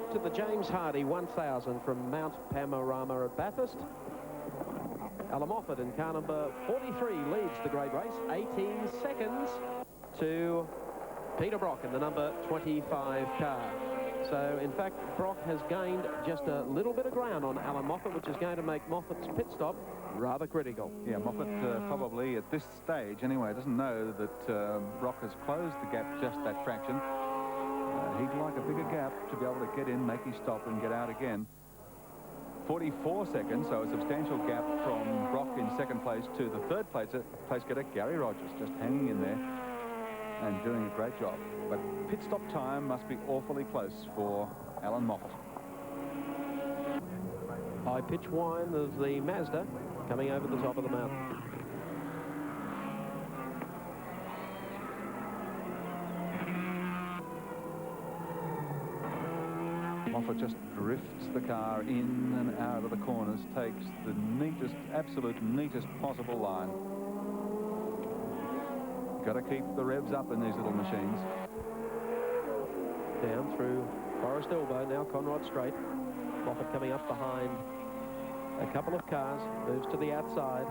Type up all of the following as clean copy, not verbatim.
back to the James Hardy 1000 from Mount Panorama at Bathurst. Alan Moffat in car number 43 leads the great race, 18 seconds to Peter Brock in the number 25 car. So, in fact, Brock has gained just a little bit of ground on Alan Moffat, which is going to make Moffat's pit stop rather critical. Yeah, Moffat probably at this stage, anyway, doesn't know that Brock has closed the gap just that fraction. He'd like a bigger gap to be able to get in, make his stop, and get out again. 44 seconds, so a substantial gap from Brock in second place to the third place getter, Gary Rogers, just hanging in there and doing a great job. But pit stop time must be awfully close for Alan Moffat. High pitch whine of the Mazda coming over the top of the mountain. Moffat just drifts the car in and out of the corners, takes the neatest, absolute neatest possible line. Got to keep the revs up in these little machines. Down through Forest Elbow, now Conrod Straight. Moffat coming up behind a couple of cars, moves to the outside.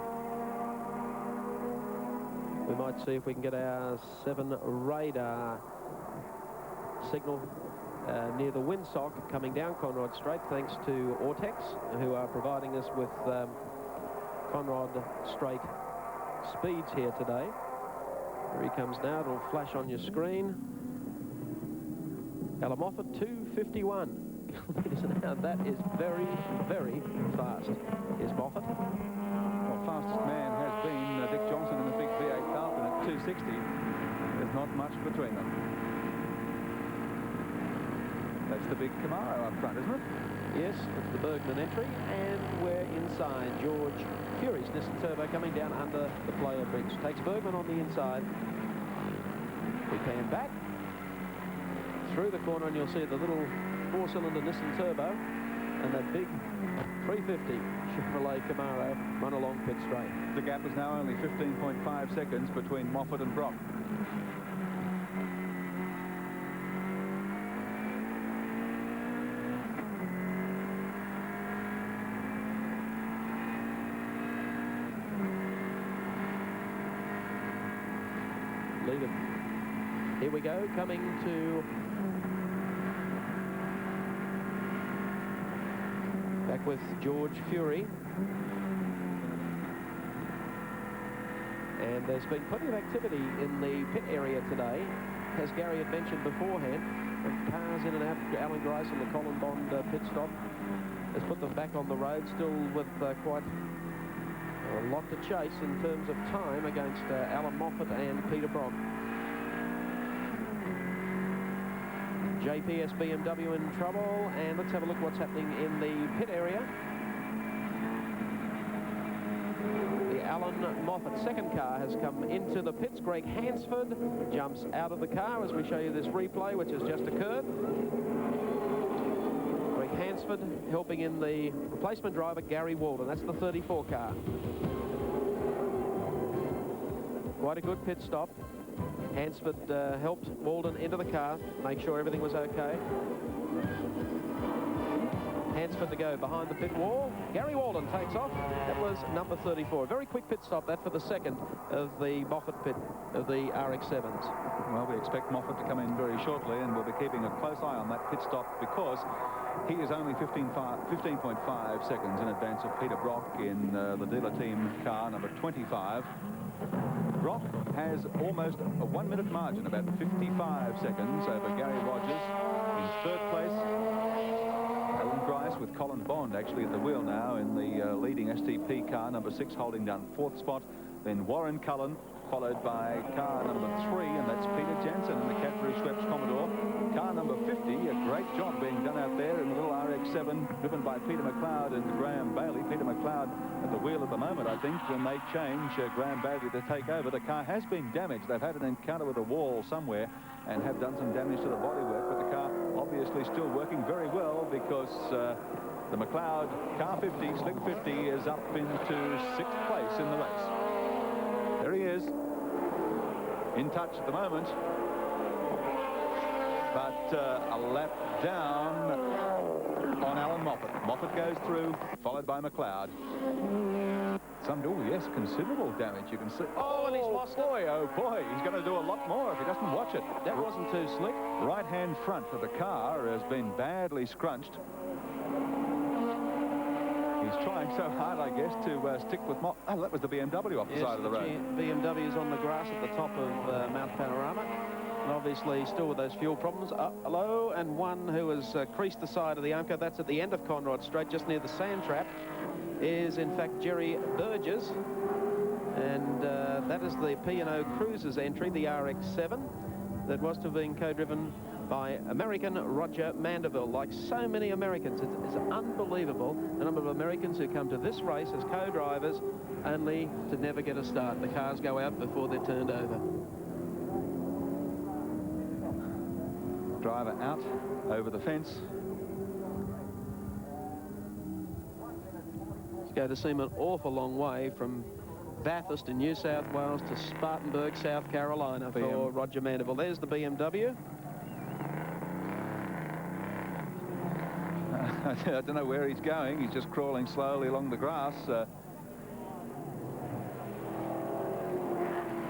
We might see if we can get our 7 radar signal near the windsock coming down Conrod Straight, thanks to Ortex, who are providing us with Conrod Straight speeds here today. Here he comes now. It'll flash on your screen. Alan Moffat, 2:51 kilometres an hour. That is very, very fast. Here's Moffat. Well, fastest man has been Dick Johnson in the big V8 Falcon at 260. There's not much between them. That's the big Camaro up front, isn't it? Yes, it's the Bergman entry, and we're inside. George Fury's Nissan Turbo coming down under the player bridge. Takes Bergman on the inside. We pan back through the corner, and you'll see the little 4-cylinder Nissan Turbo and that big 350 Chevrolet Camaro run along pit straight. The gap is now only 15.5 seconds between Moffat and Brock. Leader. Here we go, coming to back with George Fury. And there's been plenty of activity in the pit area today, as Gary had mentioned beforehand. The cars in and out. Alan Grice and the Colin Bond pit stop has put them back on the road, still with quite a lot to chase in terms of time against Alan Moffat and Peter Brock. JPS BMW in trouble, and let's have a look what's happening in the pit area. The Alan Moffat second car has come into the pits. Greg Hansford jumps out of the car as we show you this replay, which has just occurred. Greg Hansford helping in the replacement driver, Gary Walden. That's the 34 car. Quite a good pit stop. Hansford helped Walden into the car, make sure everything was okay. Hansford to go behind the pit wall. Gary Walden takes off. That was number 34. A very quick pit stop, that for the second of the Moffat pit of the RX-7s. Well, we expect Moffat to come in very shortly, and we'll be keeping a close eye on that pit stop because he is only 15.5 seconds in advance of Peter Brock in the dealer team car number 25. Brock has almost a 1-minute margin, about 55 seconds over Gary Rogers in third place. Alan Grice with Colin Bond actually at the wheel now in the leading STP car number 6, holding down 4th spot. Then Warren Cullen, followed by car number 3, and that's Peter Jansen in the Cadbury Schweppes Commodore. Car number 50, a great job being done out there in the little RX-7, driven by Peter McLeod and Graham Bailey. Peter McLeod at the wheel at the moment, I think, when they change Graham Bailey to take over. The car has been damaged. They've had an encounter with a wall somewhere and have done some damage to the bodywork, but the car obviously still working very well because the McLeod car 50, Slick 50, is up into 6th place in the race. There he is, in touch at the moment, but a lap down on Alan Moffat. Moffat goes through, followed by McLeod. Yes, considerable damage. You can see. Oh, and he's lost it. Oh boy, he's going to do a lot more if he doesn't watch it. That wasn't too slick. Right-hand front of the car has been badly scrunched. He's trying so hard, I guess, to stick with Moffat. Oh, that was the BMW off the side of the road. BMW's on the grass at the top of Mount Panorama. And obviously still with those fuel problems. Hello, and one who has creased the side of the AMCO. That's at the end of Conrod Straight, just near the sand trap, is in fact Jerry Burgess. And that is the P&O Cruisers entry, the RX-7, that was to have been co-driven by American Roger Mandeville. Like so many Americans, it is unbelievable the number of Americans who come to this race as co-drivers only to never get a start. The cars go out before they're turned over. Driver out over the fence. It's going to seem an awful long way from Bathurst in New South Wales to Spartanburg, South Carolina for Roger Mandeville. There's the BMW. I don't know where he's going. He's just crawling slowly along the grass.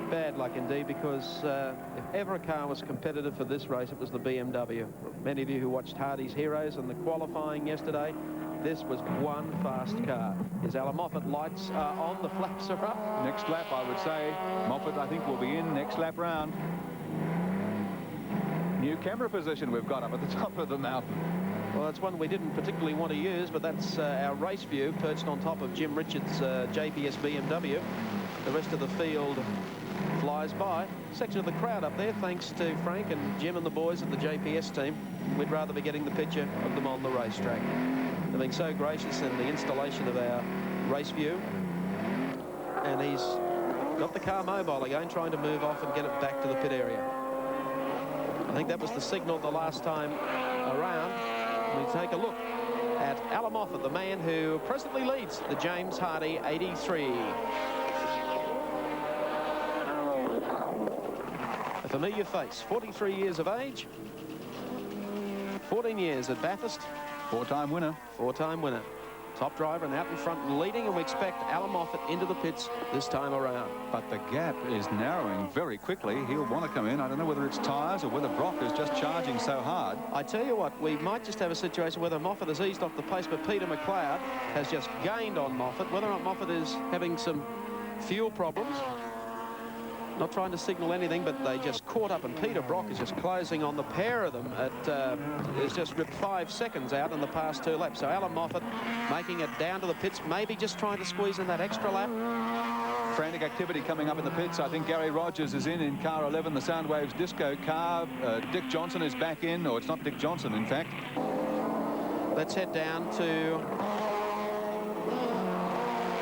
Bad luck indeed, because if ever a car was competitive for this race, it was the BMW. Many of you who watched Hardy's Heroes and the qualifying yesterday, this was one fast car. Is Alan Moffat, lights are on, the flaps are up. Next lap, I would say. Moffat, I think, will be in next lap round. New camera position we've got up at the top of the mountain. Well, that's one we didn't particularly want to use, but that's our race view perched on top of Jim Richards' JPS BMW. The rest of the field flies by. Section of the crowd up there, thanks to Frank and Jim and the boys of the JPS team. We'd rather be getting the picture of them on the racetrack. They're being so gracious in the installation of our race view. And he's got the car mobile again, trying to move off and get it back to the pit area. I think that was the signal the last time around. We take a look at Alan Moffat, the man who presently leads the James Hardy 83. A familiar face, 43 years of age, 14 years at Bathurst. Four-time winner. Four-time winner. Top driver and out in front and leading, and we expect Alan Moffat into the pits this time around. But the gap is narrowing very quickly. He'll want to come in. I don't know whether it's tyres or whether Brock is just charging so hard. I tell you what, we might just have a situation whether Moffat has eased off the pace, but Peter McLeod has just gained on Moffat. Whether or not Moffat is having some fuel problems, not trying to signal anything, but they just caught up, and Peter Brock is just closing on the pair of them. It's just ripped 5 seconds out in the past 2 laps. So Alan Moffat making it down to the pits, maybe just trying to squeeze in that extra lap. Frantic activity coming up in the pits. I think Gary Rogers is in car 11, the Soundwaves Disco car. Dick Johnson is back in, or it's not Dick Johnson, in fact. Let's head down to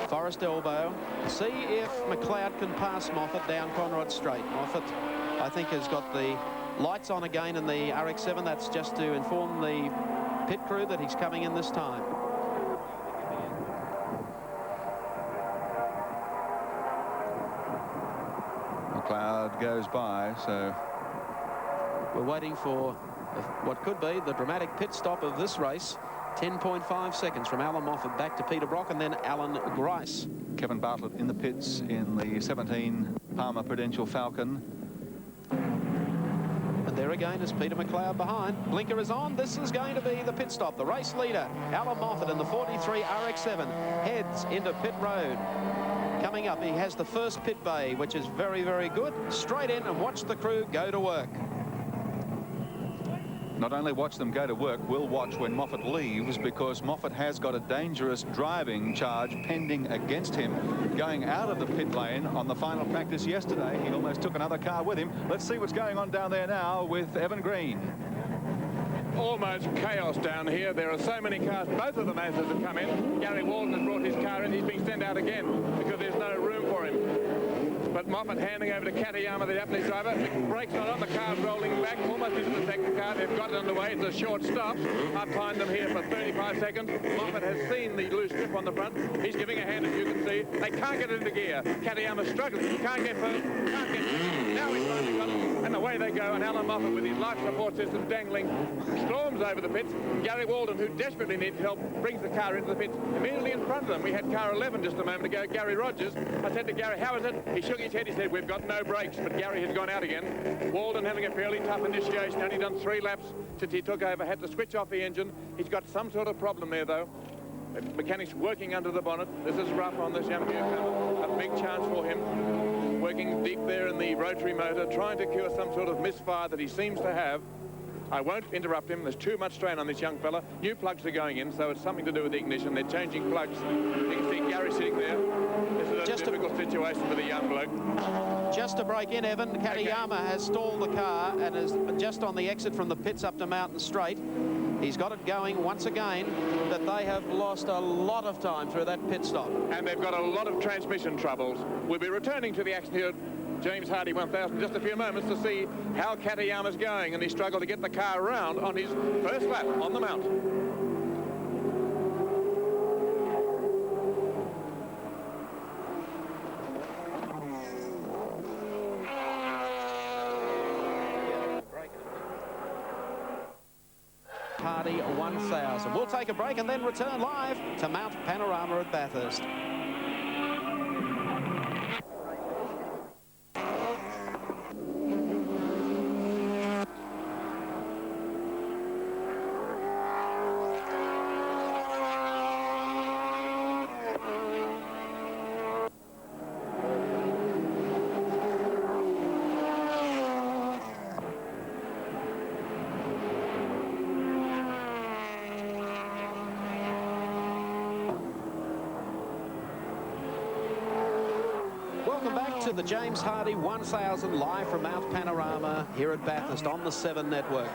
Forest Elbow. See if McLeod can pass Moffat down Conrod Straight. Moffat, I think, has got the lights on again in the RX-7. That's just to inform the pit crew that he's coming in this time. McLeod goes by, so we're waiting for what could be the dramatic pit stop of this race. 10.5 seconds from Alan Moffat back to Peter Brock and then Alan Grice. Kevin Bartlett in the pits in the 17 Palmer Prudential Falcon. And there again is Peter McLeod behind. Blinker is on. This is going to be the pit stop. The race leader, Alan Moffat, in the 43 RX-7, heads into pit road. Coming up, he has the first pit bay, which is very, very good. Straight in and watch the crew go to work. Not only watch them go to work, we'll watch when Moffat leaves, because Moffat has got a dangerous driving charge pending against him. Going out of the pit lane on the final practice yesterday, he almost took another car with him. Let's see what's going on down there now with Evan Green. Almost chaos down here. There are so many cars. Both of the Mazdas have come in. Gary Walden has brought his car in. He's being sent out again because there's no room for him. But Moffat handing over to Katayama, the Japanese driver. Brakes not on, the car's rolling back almost into the second car. They've got it underway. It's a short stop. I've timed them here for 35 seconds. Moffat has seen the loose strip on the front. He's giving a hand, as you can see. They can't get into gear. Katayama's struggling. He can't get first. Can't get. Now he's finally got it. And away they go, and Alan Moffat, with his life support system dangling, storms over the pits. Gary Walden, who desperately needs help, brings the car into the pits. Immediately in front of them, we had car 11 just a moment ago, Gary Rogers. I said to Gary, how is it? He shook his head. He said, we've got no brakes. But Gary has gone out again. Walden having a fairly tough initiation, only done 3 laps since he took over, had to switch off the engine. He's got some sort of problem there, though. Mechanics working under the bonnet. This is rough on this young newcomer. A big chance for him. Working deep there in the rotary motor, trying to cure some sort of misfire that he seems to have. I won't interrupt him. There's too much strain on this young fella. New plugs are going in, so it's something to do with the ignition. They're changing plugs. You can see Gary sitting there. This is a difficult situation for the young bloke. Just to break in, Evan, Katayama has stalled the car and is just on the exit from the pits up to Mountain Straight. He's got it going once again, but they have lost a lot of time through that pit stop. And they've got a lot of transmission troubles. We'll be returning to the action here at James Hardy 1000 in just a few moments to see how Katayama's going, and he struggled to get the car around on his first lap on the mount. Hardy 1000. We'll take a break and then return live to Mount Panorama at Bathurst. To the James Hardy 1000 live from Mount Panorama here at Bathurst on the 7 network.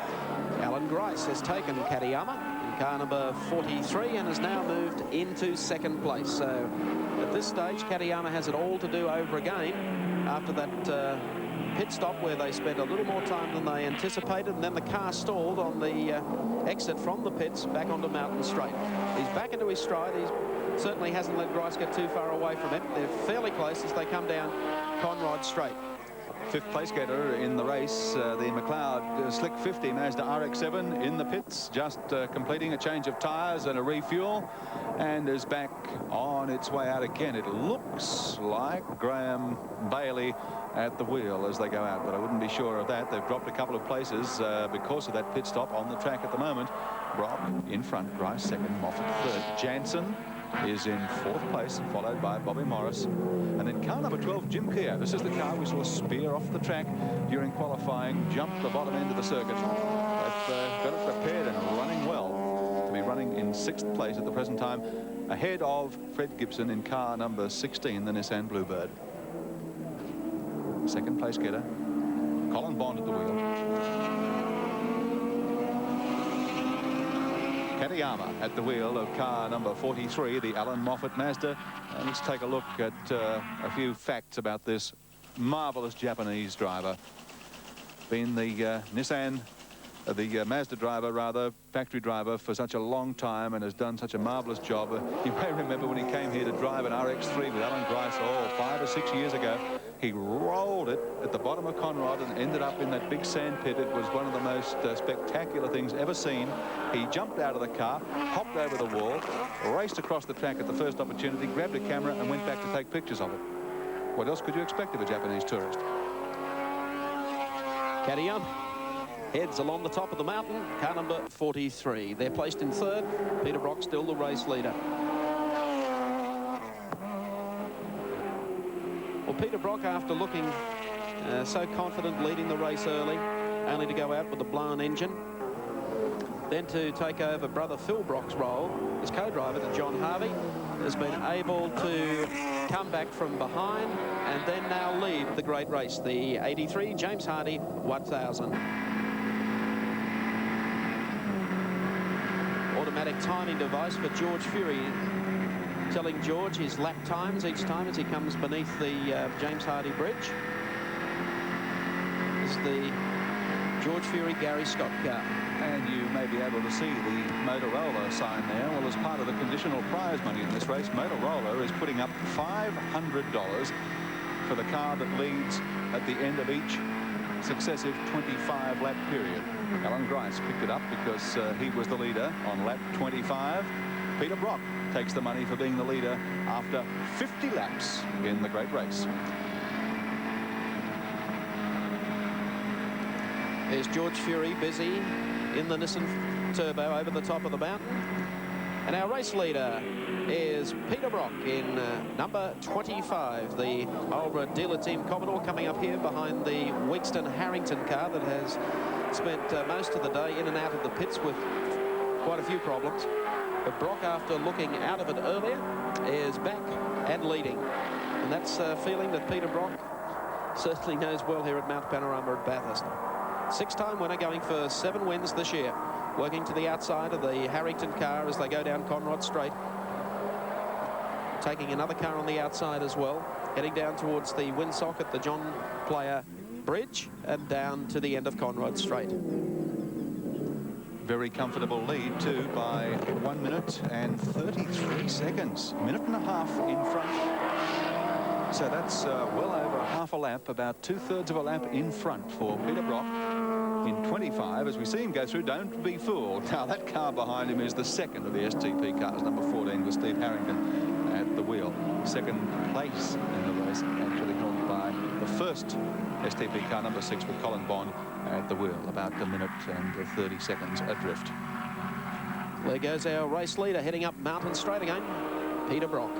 Alan Grice has taken Katayama in car number 43 and has now moved into 2nd place. So at this stage, Katayama has it all to do over again after that pit stop where they spent a little more time than they anticipated, and then the car stalled on the exit from the pits back onto Mountain Straight. He's back into his stride. He certainly hasn't let Grice get too far away from him. They're fairly close as they come down Conrod Straight. 5th place getter in the race, the McLeod Slick 50 Mazda RX-7 in the pits, just completing a change of tyres and a refuel, and is back on its way out again. It looks like Graham Bailey at the wheel as they go out, but I wouldn't be sure of that. They've dropped a couple of places because of that pit stop on the track at the moment. Brock in front, Grice 2nd, Moffat 3rd. Jansen is in 4th place, followed by Bobby Morris. And then car number 12, Jim Keogh. This is the car we saw spear off the track during qualifying, jumped the bottom end of the circuit. They've got it prepared and running well to be running in 6th place at the present time, ahead of Fred Gibson in car number 16, the Nissan Bluebird. 2nd place getter, Colin Bond at the wheel. Katayama at the wheel of car number 43, the Alan Moffat Mazda. And let's take a look at a few facts about this marvelous Japanese driver. Been the Mazda driver, rather, factory driver for such a long time and has done such a marvelous job. You may remember when he came here to drive an RX-3 with Alan Grice, 5 or 6 years ago. He rolled it at the bottom of Conrod and ended up in that big sand pit. It was one of the most spectacular things ever seen. He jumped out of the car, hopped over the wall, raced across the track at the first opportunity, grabbed a camera and went back to take pictures of it. What else could you expect of a Japanese tourist? Katayama heads along the top of the mountain, car number 43. They're placed in 3rd. Peter Brock still the race leader. Well, Peter Brock, after looking so confident leading the race early, only to go out with a blown engine, then to take over brother Phil Brock's role as co-driver to John Harvey, has been able to come back from behind and then now lead the great race, the 83 James Hardy 1000. Automatic timing device for George Fury, telling George his lap times each time as he comes beneath the James Hardy bridge. This is the George Fury Gary Scott car. And you may be able to see the Motorola sign there. Well, as part of the conditional prize money in this race, Motorola is putting up $500 for the car that leads at the end of each successive 25-lap period. Alan Grice picked it up because he was the leader on lap 25. Peter Brock takes the money for being the leader after 50 laps in the great race. There's George Fury busy in the Nissan Turbo over the top of the mountain. And our race leader is Peter Brock in number 25, the Marlborough dealer team Commodore, coming up here behind the Weakston Harrington car that has spent most of the day in and out of the pits with quite a few problems. But Brock, after looking out of it earlier, is back and leading. And that's a feeling that Peter Brock certainly knows well here at Mount Panorama at Bathurst. Six-time winner, going for 7 wins this year. Working to the outside of the Harrington car as they go down Conrod Straight. Taking another car on the outside as well. Heading down towards the windsocket, the John Player Bridge, and down to the end of Conrod Straight. Very comfortable lead too by 1 minute and 33 seconds. Minute and a half in front. So that's well over half a lap, about 2/3 of a lap in front for Peter Brock in 25. As we see him go through, don't be fooled. Now that car behind him is the second of the STP cars, number 14, with Steve Harrington at the wheel. Second place in the race actually held by the first STP car, number 6, with Colin Bond at the wheel, about a minute and 30 seconds adrift. There goes our race leader heading up Mountain Straight again, Peter Brock.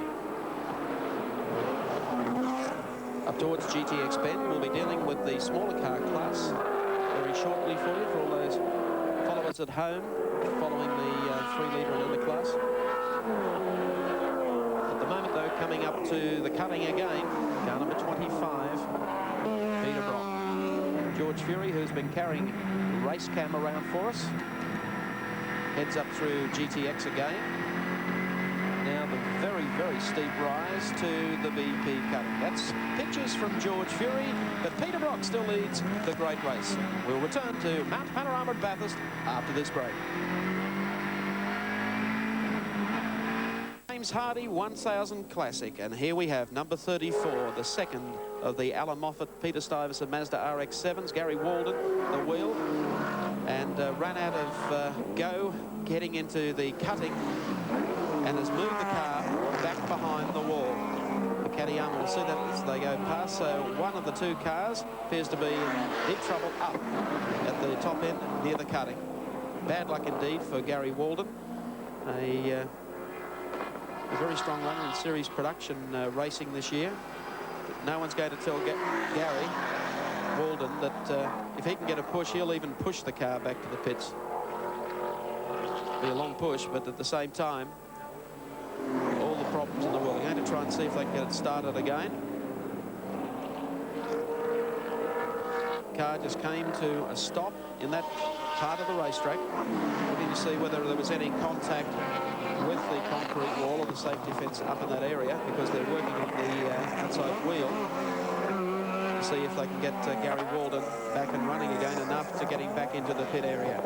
Up towards GTX Bend, we'll be dealing with the smaller car class very shortly for you, for all those followers at home following the 3-litre and under class. At the moment, though, coming up to the cutting again, car number 25, Peter Brock. George Fury, who's been carrying race cam around for us, heads up through GTX again. Now the very, very steep rise to the BP cutting. That's pictures from George Fury, but Peter Brock still leads the great race. We'll return to Mount Panorama at Bathurst after this break. James Hardy 1000 Classic, and here we have number 34, the second of the Alan Moffat, Peter Stuyvesant Mazda RX-7s, Gary Walden, the wheel, and ran out of go getting into the cutting and has moved the car back behind the wall. The Katayama will see that as they go past, so one of the two cars appears to be in deep trouble up at the top end near the cutting. Bad luck indeed for Gary Walden, a very strong runner in series production racing this year. But no one's going to tell Gary Walden that if he can get a push, he'll even push the car back to the pits. Be a long push, but at the same time, all the problems in the world. They're going to try and see if they can get it started again. Car just came to a stop in that part of the racetrack, looking to see whether there was any contact with the concrete wall or the safety fence up in that area, because they're working on the outside wheel to see if they can get Gary Walden back and running again, enough to get him back into the pit area.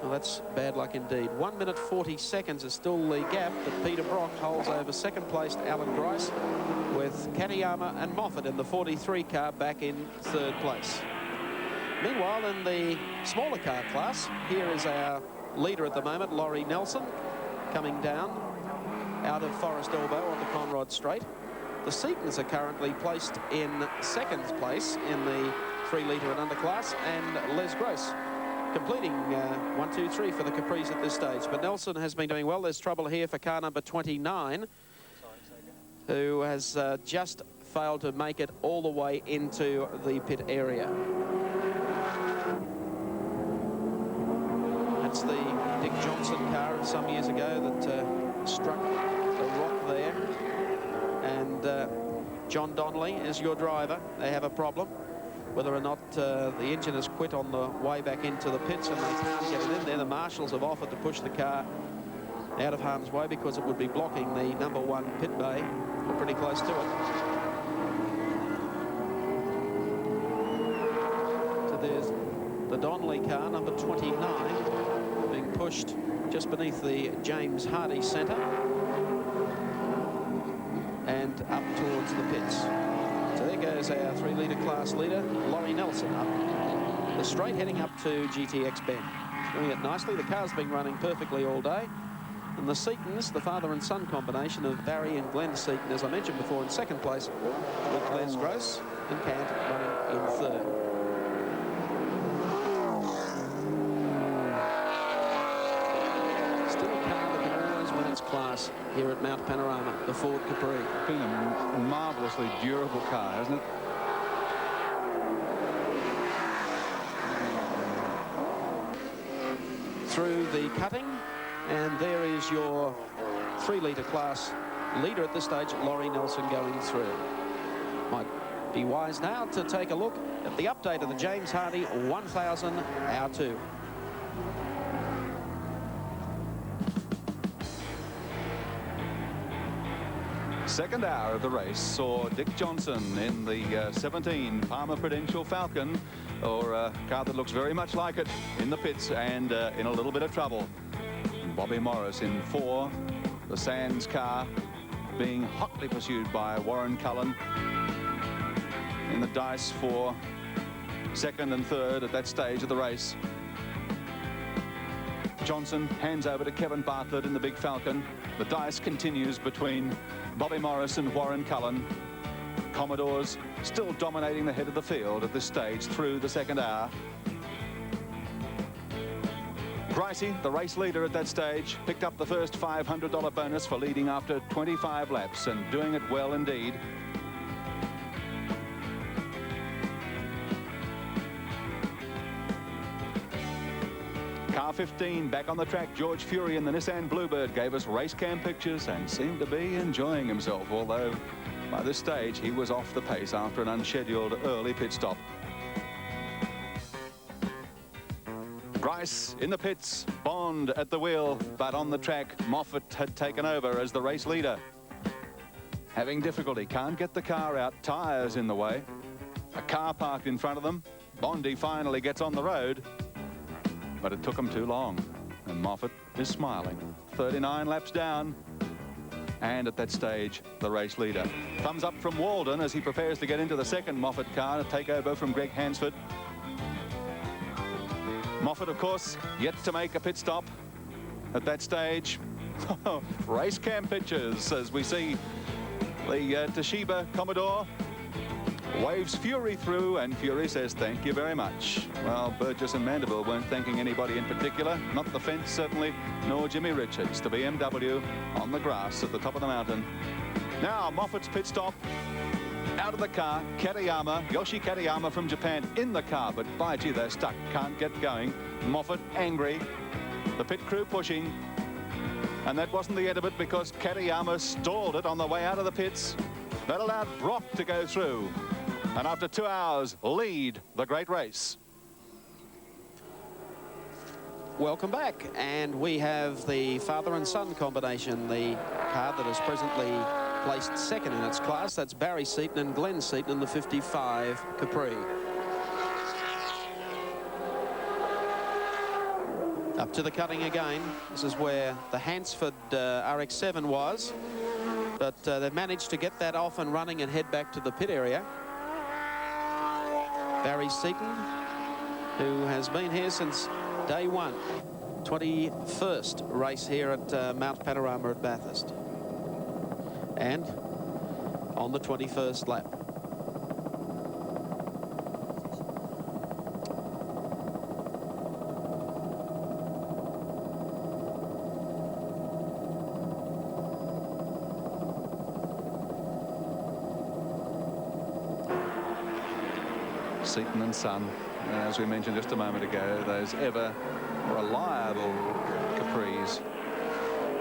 Well, that's bad luck indeed. 1 minute 40 seconds is still the gap that Peter Brock holds over second-placed Alan Grice, with Katayama and Moffat in the 43 car back in third place. Meanwhile, in the smaller car class, here is our leader at the moment, Laurie Nelson, coming down out of Forest Elbow onto Conrod Straight. The Seatons are currently placed in second place in the 3-litre and under class, and Les Gross completing 1, 2, 3 for the Caprice at this stage. But Nelson has been doing well. There's trouble here for car number 29, who has just failed to make it all the way into the pit area. That's the Dick Johnson car of some years ago that struck a rock there. And John Donnelly is your driver. They have a problem. Whether or not the engine has quit on the way back into the pits and they can't get it in there. The marshals have offered to push the car out of harm's way because it would be blocking the number 1 pit bay, or pretty close to it. So there's the Donnelly car, number 29, being pushed just beneath the James Hardy centre and up towards the pits. So there goes there's our 3-litre class leader, Laurie Nelson, up the straight heading up to GTX Bend. Doing it nicely. The car's been running perfectly all day. And the Seatons, the father and son combination of Barry and Glenn Seaton, as I mentioned before, in second place with Les Gross and Cant running in third. Still a car that can always win its class here at Mount Panorama, the Ford Capri. Been a marvellously durable car, hasn't it? Through the cutting, and there is your 3-litre class leader at this stage, Laurie Nelson, going through. Might be wise now to take a look at the update of the James Hardy 1000 Hour 2. Second hour of the race saw Dick Johnson in the 17 Palmer Prudential Falcon, or a car that looks very much like it, in the pits and in a little bit of trouble. Bobby Morris in 4, the Sands car being hotly pursued by Warren Cullen in the dice for second and third at that stage of the race. Johnson hands over to Kevin Bartlett in the big Falcon. The dice continues between Bobby Morris and Warren Cullen. Commodores still dominating the head of the field at this stage through the second hour. Gricey, the race leader at that stage, picked up the first $500 bonus for leading after 25 laps and doing it well indeed. Car 15 back on the track. George Fury in the Nissan Bluebird gave us race cam pictures and seemed to be enjoying himself, although by this stage he was off the pace after an unscheduled early pit stop. Grice in the pits, Bond at the wheel, but on the track Moffat had taken over as the race leader. Having difficulty, can't get the car out, tyres in the way. A car parked in front of them. Bondy finally gets on the road, but it took him too long, and Moffat is smiling. 39 laps down, and at that stage, the race leader. Thumbs up from Walden as he prepares to get into the second Moffat car to take over from Greg Hansford. Moffat, of course, yet to make a pit stop at that stage. Race cam pictures as we see the Toshiba Commodore waves Fury through, and Fury says thank you very much. Well, Burgess and Mandeville weren't thanking anybody in particular, not the fence certainly, nor Jimmy Richards. The BMW on the grass at the top of the mountain. Now Moffat's pit stop. Out of the car, Katayama, Yoshi Katayama from Japan in the car, but by gee, they're stuck, can't get going. Moffat angry, the pit crew pushing, and that wasn't the end of it because Katayama stalled it on the way out of the pits. That allowed Brock to go through, and after 2 hours, lead the great race. Welcome back, and we have the father and son combination, the car that is presently placed second in its class. That's Barry Seaton and Glenn Seaton in the 55 Capri. Up to the cutting again. This is where the Hansford RX-7 was, but they've managed to get that off and running and head back to the pit area. Barry Seaton, who has been here since day one, 21st race here at Mount Panorama at Bathurst, and on the 21st lap. Seaton and Son, as we mentioned just a moment ago, those ever reliable Capris.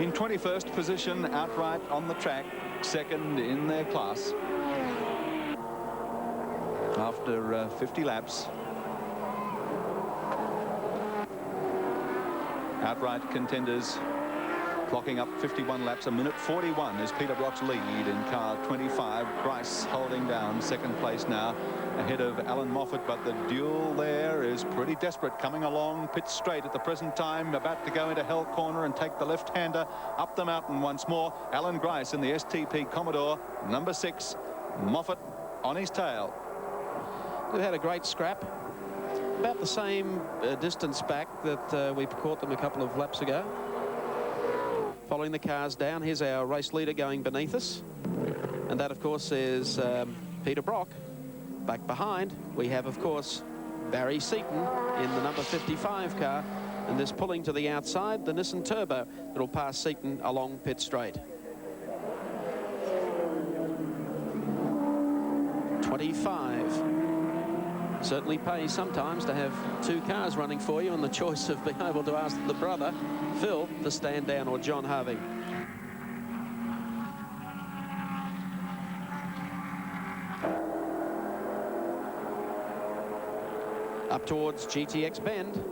In 21st position outright on the track, second in their class. After 50 laps. Outright contenders clocking up 51 laps, a minute 41 is Peter Brock's lead in car 25. Grice holding down second place now ahead of Alan Moffat, but the duel there is pretty desperate, coming along pit straight at the present time, about to go into Hell Corner and take the left-hander up the mountain once more. Alan Grice in the STP Commodore number 6. Moffat on his tail. They've had a great scrap. About the same distance back that we caught them a couple of laps ago. Following the cars down, here's our race leader going beneath us. And that, of course, is Peter Brock. Back behind, we have, of course, Barry Seaton in the number 55 car. And this pulling to the outside, the Nissan Turbo that'll pass Seaton along pit straight. 25. Certainly pays sometimes to have two cars running for you, and the choice of being able to ask the brother, Phil, to stand down, or John Harvey. Up towards GTX Bend.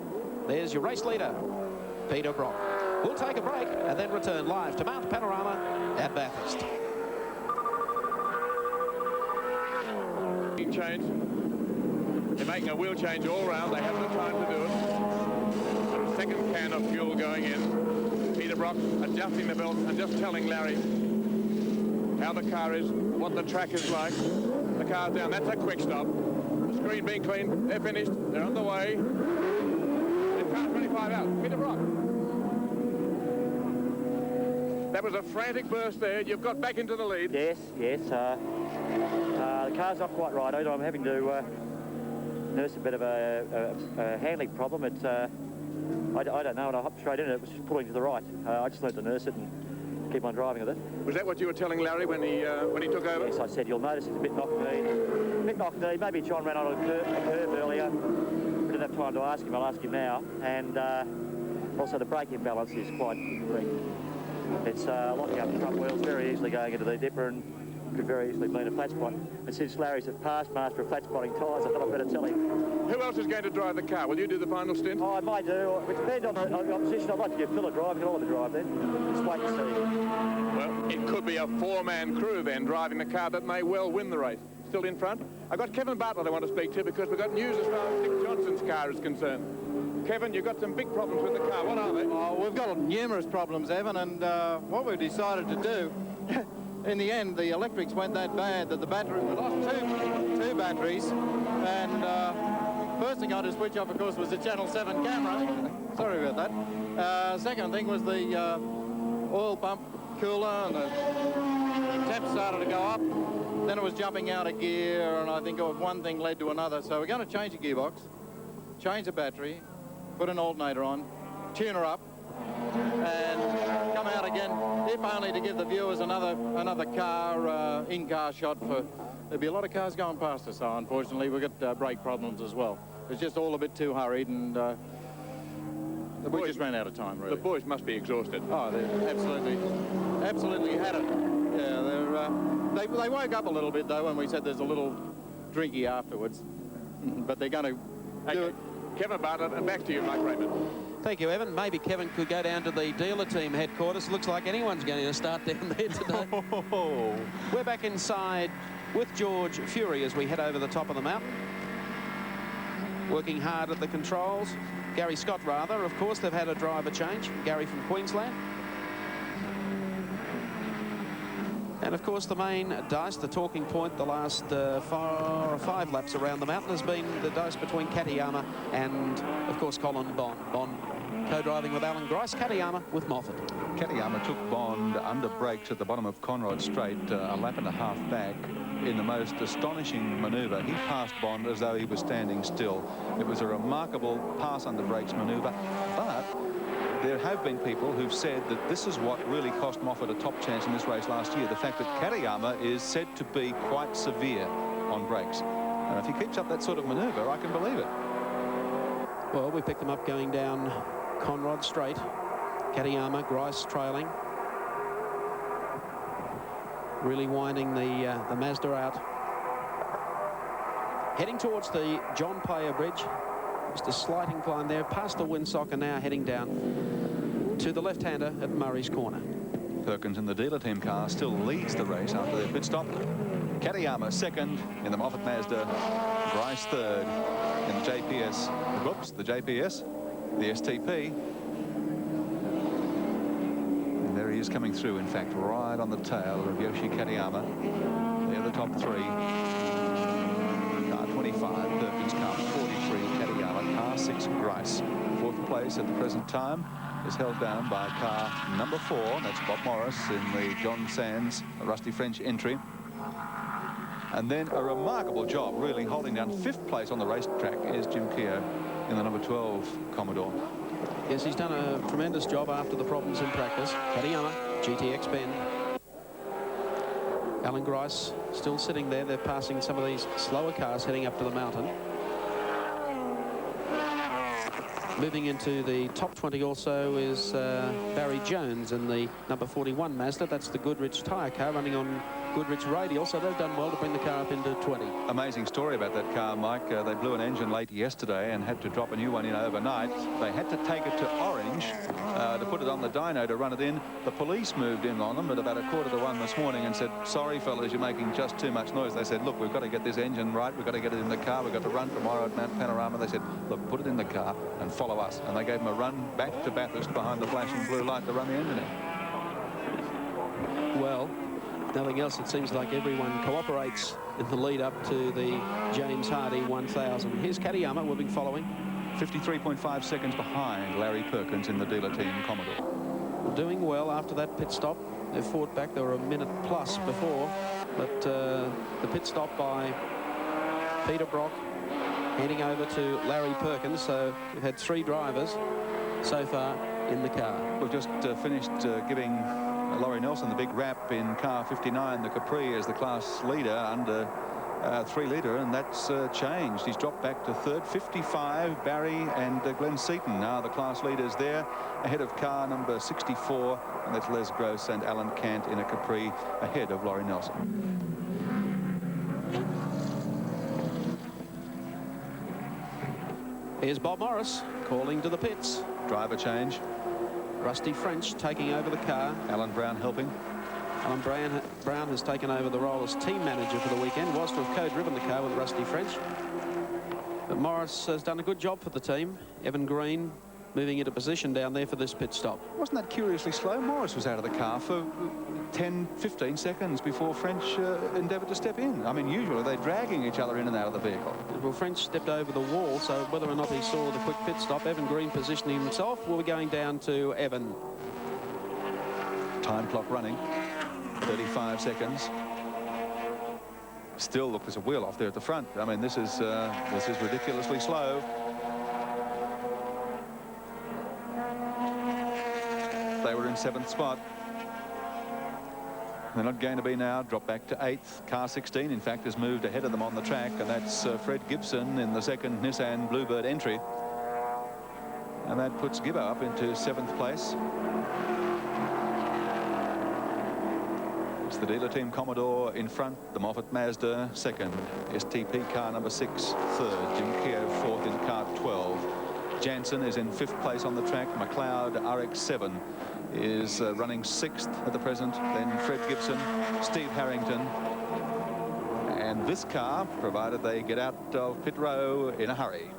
There's your race leader, Peter Brock. We'll take a break and then return live to Mount Panorama at Bathurst. Change. They're making a wheel change all round. They haven't had time to do it. And a second can of fuel going in. Peter Brock adjusting the belt and just telling Larry how the car is, what the track is like. The car's down. That's a quick stop. The screen being cleaned. They're finished. They're on the way. And car 25 out. Peter Brock. That was a frantic burst there. You've got back into the lead. Yes. The car's not quite right. I'm having to nurse a bit of a handling problem. It's I don't know, and I hopped straight in. It was pulling to the right. I just learned to nurse it and keep on driving with it. Was that what you were telling Larry when he took over? Yes, I said, you'll notice it's a bit knock-kneed. Maybe John ran on a curve earlier. We didn't have time to ask him. I'll ask him now. And also the brake imbalance is quite correct. It's locking up the front wheels, very easily going into the dipper, and could very easily be in a flat spot. And since Larry's a past master of flat spotting tyres, I thought I'd better tell him. Who else is going to drive the car? Will you do the final stint? Oh, I might do. It depends on the opposition. I'd like to give Phil a drive. He can all the drive then. Just wait and see. Well, it could be a four-man crew then driving the car that may well win the race. Still in front. I've got Kevin Bartlett I want to speak to because we've got news as far as Dick Johnson's car is concerned. Kevin, you've got some big problems with the car. What are they? Oh, we've got numerous problems, Evan, and what we've decided to do, in the end, the electrics went that bad that the battery, we lost two batteries, and first thing I had to switch off, of course, was the Channel 7 camera. Sorry about that. Second thing was the oil pump cooler, and the temp started to go up. Then it was jumping out of gear, and I think one thing led to another. So we're going to change the gearbox, change the battery, put an alternator on, tune her up, and come out again, if only to give the viewers another car, in-car shot for... There'll be a lot of cars going past us, so unfortunately we've got brake problems as well. It's just all a bit too hurried, and we just ran out of time, really. The boys must be exhausted. Oh, they absolutely had it. Yeah, they woke up a little bit, though, when we said there's a little drinky afterwards. But they're going to do it. Kevin Bartlett, and back to you, Mike Raymond. Thank you, Evan. Maybe Kevin could go down to the dealer team headquarters. Looks like anyone's going to start down there today. We're back inside with George Fury as we head over the top of the mountain. Working hard at the controls. Gary Scott, rather. Of course, they've had a driver change. Gary from Queensland. And, of course, the main dice, the talking point the last 4 or 5 laps around the mountain has been the dice between Katayama and, of course, Colin Bond. Bond co-driving with Alan Grice, Katayama with Moffat. Katayama took Bond under brakes at the bottom of Conrod Straight, a lap and a half back, in the most astonishing manoeuvre. He passed Bond as though he was standing still. It was a remarkable pass under brakes manoeuvre, but there have been people who've said that this is what really cost Moffat a top chance in this race last year, the fact that Katayama is said to be quite severe on brakes. And if he keeps up that sort of manoeuvre, I can believe it. Well, we picked them up going down Conrod Straight. Katayama, Grice trailing. Really winding the Mazda out. Heading towards the John Player Bridge. Just a slight incline there, past the windsock, and now heading down to the left-hander at Murray's Corner. Perkins in the dealer team car still leads the race after their pit stop. Katayama second in the Moffat Mazda. Grice third in the JPS. Whoops, the JPS, the STP. And there he is coming through, in fact, right on the tail of Yoshi Katayama. They're the top three. Grice. Fourth place at the present time is held down by car number 4. That's Bob Morris in the John Sands Rusty French entry. And then a remarkable job, really, holding down 5th place on the racetrack is Jim Keogh in the number 12 Commodore. Yes, he's done a tremendous job after the problems in practice. Kadiyama, GTX Bend. Alan Grice still sitting there. They're passing some of these slower cars heading up to the mountain. Moving into the top 20 also is Barry Jones in the number 41 Mazda. That's the Goodrich tyre car running on Goodrich radial, so they've done well to bring the car up into 20. Amazing story about that car, Mike. They blew an engine late yesterday and had to drop a new one in overnight. They had to take it to Orange to put it on the dyno to run it in. The police moved in on them at about 1:45 this morning and said, sorry fellas, you're making just too much noise. They said, look, we've got to get this engine right, we've got to get it in the car, we've got to run tomorrow at Mount Panorama. They said, look, put it in the car and follow us. And they gave them a run back to Bathurst behind the flashing blue light to run the engine in. Well, nothing else, it seems like everyone cooperates in the lead up to the James Hardy 1000. Here's Kadiyama, we've been following. 53.5 seconds behind Larry Perkins in the dealer team Commodore. Doing well after that pit stop. They fought back. They were a minute plus before, but the pit stop by Peter Brock heading over to Larry Perkins. So we've had 3 drivers so far in the car. We've just finished giving Laurie Nelson the big rap in car 59, the Capri, as the class leader under 3 litre, and that's changed. He's dropped back to 3rd. 55, Barry and Glenn Seaton now the class leaders there, ahead of car number 64, and that's Les Gross and Alan Cant in a Capri ahead of Laurie Nelson. Here's Bob Morris calling to the pits. Driver change. Rusty French taking over the car. Alan Brown helping. Alan Brown has taken over the role as team manager for the weekend. Was to have co-driven the car with Rusty French. But Morris has done a good job for the team. Evan Green moving into position down there for this pit stop. Wasn't that curiously slow? Morris was out of the car for 10, 15 seconds before French endeavoured to step in. I mean, usually they're dragging each other in and out of the vehicle. Well, French stepped over the wall, so whether or not he saw the quick pit stop, Evan Green positioning himself. We'll be going down to Evan. Time clock running. 35 seconds. Still, look, there's a wheel off there at the front. I mean, this is ridiculously slow. They were in 7th spot. They're not going to be now. Drop back to 8th. Car 16, in fact, has moved ahead of them on the track, and that's Fred Gibson in the 2nd Nissan Bluebird entry. And that puts Gibbo up into 7th place. It's the dealer team Commodore in front, the Moffat Mazda 2nd, STP car number 6 3rd, Jim Keogh 4th in car 12. Jansen is in 5th place on the track. McLeod RX7 is running 6th at the present. Then Fred Gibson, Steve Harrington, and this car, provided they get out of pit row in a hurry.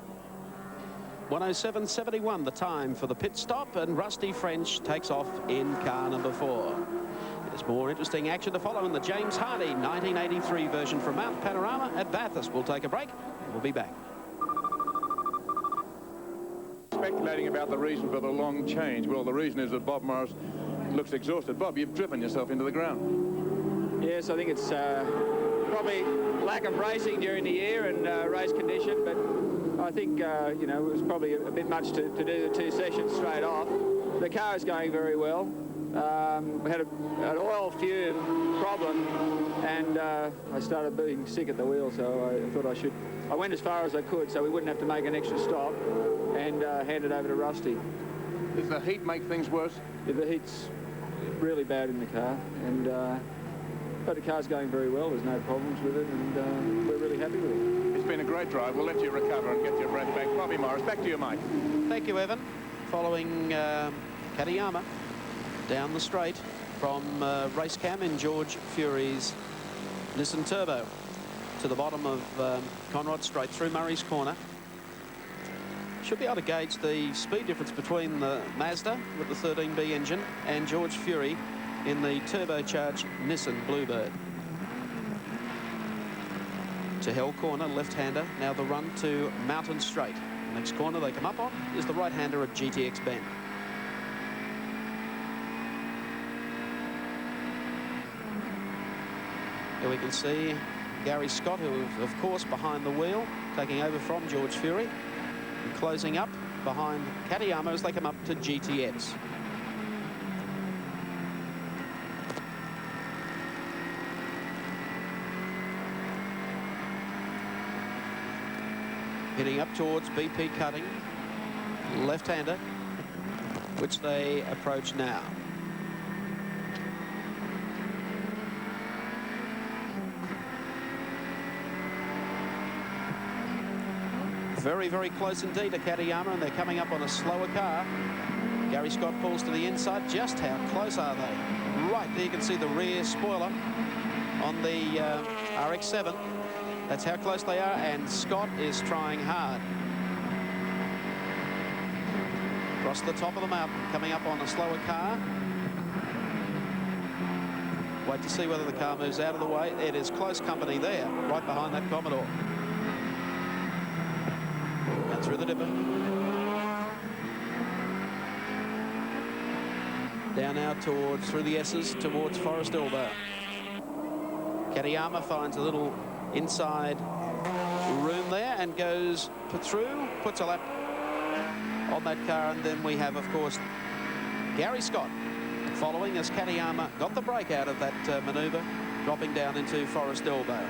1:07.71 the time for the pit stop, and Rusty French takes off in car number 4. There's more interesting action to follow in the James Hardy 1983 version from Mount Panorama at Bathurst. We'll take a break and we'll be back. Speculating about the reason for the long change. Well, the reason is that Bob Morris looks exhausted. Bob, you've driven yourself into the ground. Yes, I think it's probably lack of racing during the year and race condition, but I think, you know, it was probably a bit much to do the 2 sessions straight off. The car is going very well. We had an oil fume problem, and I started being sick at the wheel, so I thought I went as far as I could so we wouldn't have to make an extra stop, and hand it over to Rusty. Does the heat make things worse? Yeah, the heat's really bad in the car, and but the car's going very well. There's no problems with it, and we're really happy with it. It's been a great drive. We'll let you recover and get your breath back. Bobby Morris, back to you, Mike. Thank you, Evan. Following Kadiyama down the straight from race cam in George Fury's Nissan Turbo to the bottom of Conrod Straight through Murray's Corner. Should be able to gauge the speed difference between the Mazda with the 13B engine and George Fury in the turbocharged Nissan Bluebird. To Hell Corner, left-hander. Now the run to Mountain Straight. Next corner they come up on is the right-hander at GTX Bend. Here we can see Gary Scott, who is, of course, behind the wheel, taking over from George Fury, and closing up behind Katayama as they come up to GTX. Heading up towards BP Cutting, left-hander, which they approach now. Very, very close indeed to Katayama, and they're coming up on a slower car. Gary Scott pulls to the inside. Just how close are they? Right there you can see the rear spoiler on the RX-7. That's how close they are, and Scott is trying hard. Across the top of the mountain, coming up on a slower car. Wait to see whether the car moves out of the way. It is close company there, right behind that Commodore. And through the dipper. Down now through the S's, towards Forest Elbow. Katayama finds a little inside room there and goes through, puts a lap on that car, and then we have, of course, Gary Scott following as Katayama got the break out of that manoeuvre, dropping down into Forest Elbow.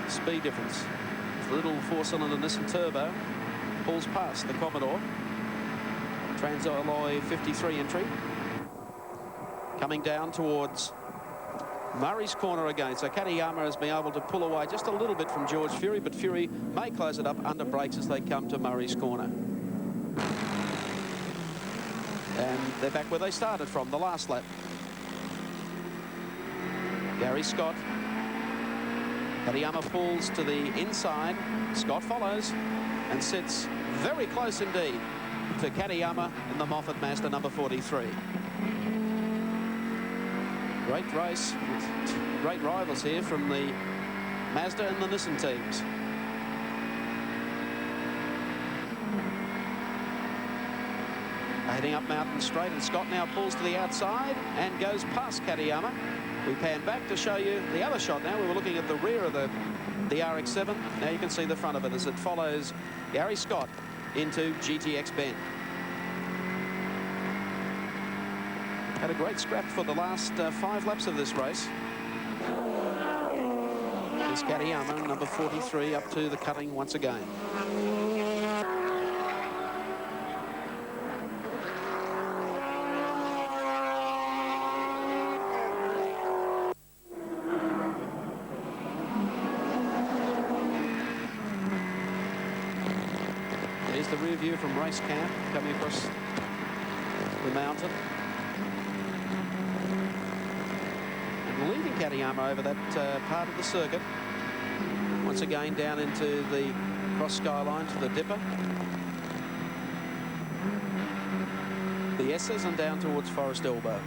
Speed difference. The little four-cylinder Nissan Turbo pulls past the Commodore. Transalloy 53 entry. Coming down towards Murray's corner again. So Katayama has been able to pull away just a little bit from George Fury, but Fury may close it up under brakes as they come to Murray's corner. And they're back where they started from, the last lap. Gary Scott. Katayama pulls to the inside. Scott follows and sits very close indeed to Katayama in the Moffat Mazda number 43. Great race, great rivals here from the Mazda and the Nissan teams. Heading up Mountain Straight, and Scott now pulls to the outside and goes past Katayama. We pan back to show you the other shot now. We were looking at the rear of the RX-7. Now you can see the front of it as it follows Gary Scott into GTX Bend. Had a great scrap for the last 5 laps of this race. There's Katayama, number 43, up to the cutting once again. There's the rear view from race camp coming across the mountain. And leading Katayama over that part of the circuit. Once again down into the cross skyline to the dipper. The S's and down towards Forest Elbow.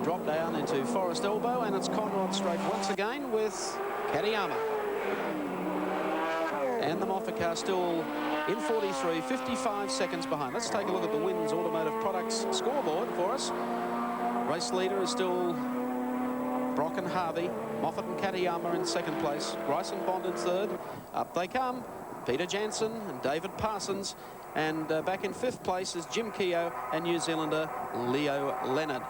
Drop down into Forest Elbow, and it's Conrod Straight once again with Katayama. And the Moffat car still in 43, 55 seconds behind. Let's take a look at the Wins Automotive Products scoreboard for us. Race leader is still Brock and Harvey. Moffat and Katayama in second place. Bryson Bond in third. Up they come. Peter Jansen and David Parsons. And back in fifth place is Jim Keogh and New Zealander Leo Leonard.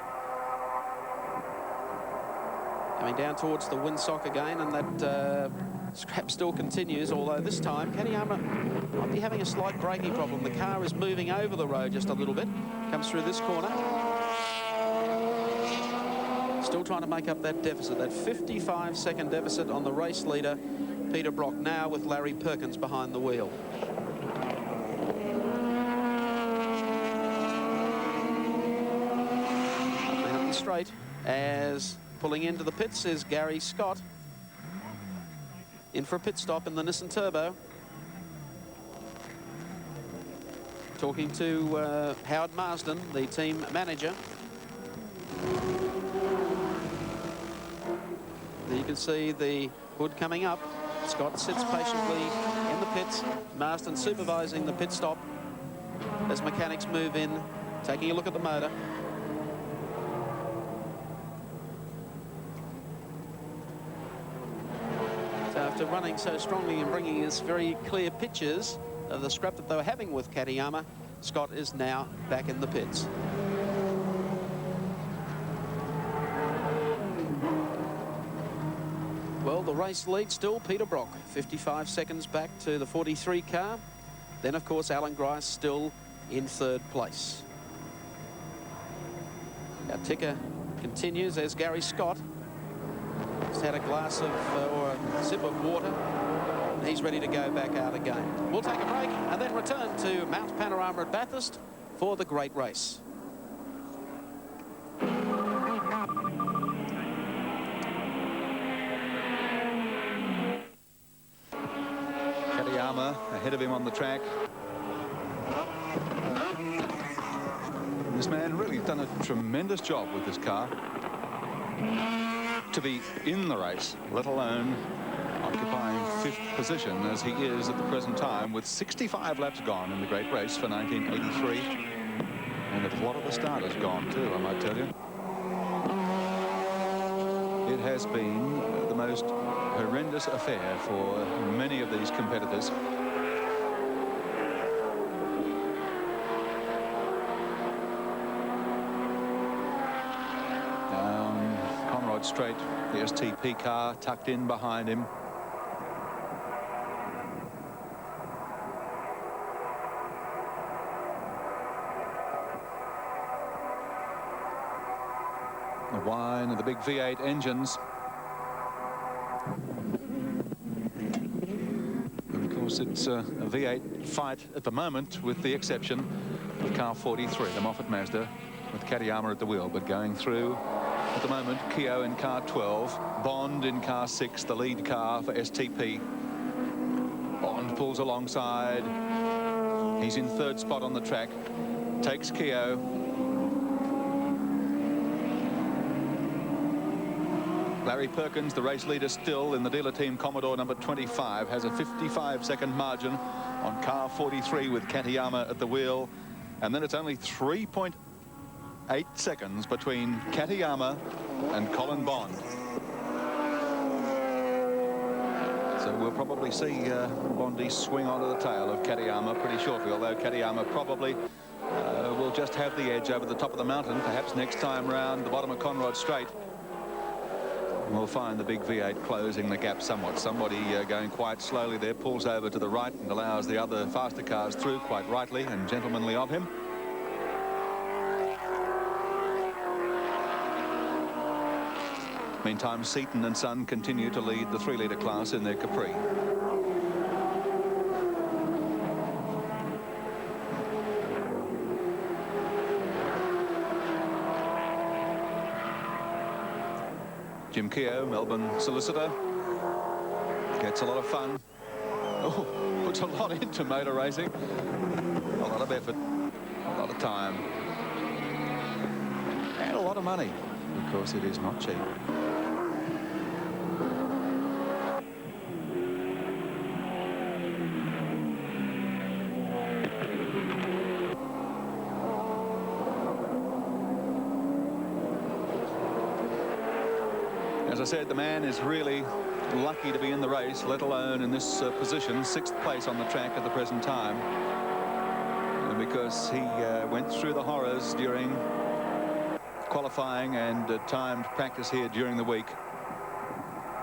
Coming down towards the windsock again, and that scrap still continues, although this time Katayama might be having a slight braking problem. The car is moving over the road just a little bit. Comes through this corner. Still trying to make up that deficit, that 55-second deficit on the race leader, Peter Brock, now with Larry Perkins behind the wheel. Mountain Straight as... Pulling into the pits is Gary Scott. In for a pit stop in the Nissan Turbo. talking to Howard Marsden, the team manager. There you can see the hood coming up. Scott sits patiently in the pits. Marsden supervising the pit stop as mechanics move in, taking a look at the motor. So after running so strongly and bringing us very clear pictures of the scrap that they were having with Katayama, Scott is now back in the pits. Well, the race lead still Peter Brock, 55 seconds back to the 43 car. Then, of course, Alan Grice still in third place. Our ticker continues as Gary Scott just had a glass of or a sip of water. He's ready to go back out again. We'll take a break and then return to Mount Panorama at Bathurst for the great race. Katayama ahead of him on the track. This man really done a tremendous job with this car to be in the race, let alone occupying 5th position as he is at the present time, with 65 laps gone in the great race for 1983. And a lot of the starters gone too, I might tell you. It has been the most horrendous affair for many of these competitors. Down Conrod Straight, the STP car tucked in behind him. The whine of the big V8 engines. And of course, it's a V8 fight at the moment, with the exception of car 43, the Moffat Mazda, with Katayama at the wheel. But going through at the moment, Keogh in car 12, Bond in car 6, the lead car for STP. Bond pulls alongside. He's in third spot on the track, takes Keogh. Larry Perkins, the race leader still in the dealer team Commodore number 25, has a 55-second margin on car 43 with Katayama at the wheel. And then it's only 3.8 seconds between Katayama and Colin Bond. So we'll probably see Bondi swing onto the tail of Katayama pretty shortly, although Katayama probably will just have the edge over the top of the mountain. Perhaps next time round the bottom of Conrod Straight we'll find the big V8 closing the gap somewhat. Somebody going quite slowly there pulls over to the right and allows the other faster cars through, quite rightly and gentlemanly of him. Meantime, Seaton and Son continue to lead the 3-litre class in their Capri. Jim Keogh, Melbourne solicitor, gets a lot of fun. Oh, puts a lot into motor racing. A lot of effort, a lot of time, and a lot of money, because it is not cheap. As I said, the man is really lucky to be in the race, let alone in this position, 6th place on the track at the present time, because he went through the horrors during qualifying and timed practice here during the week.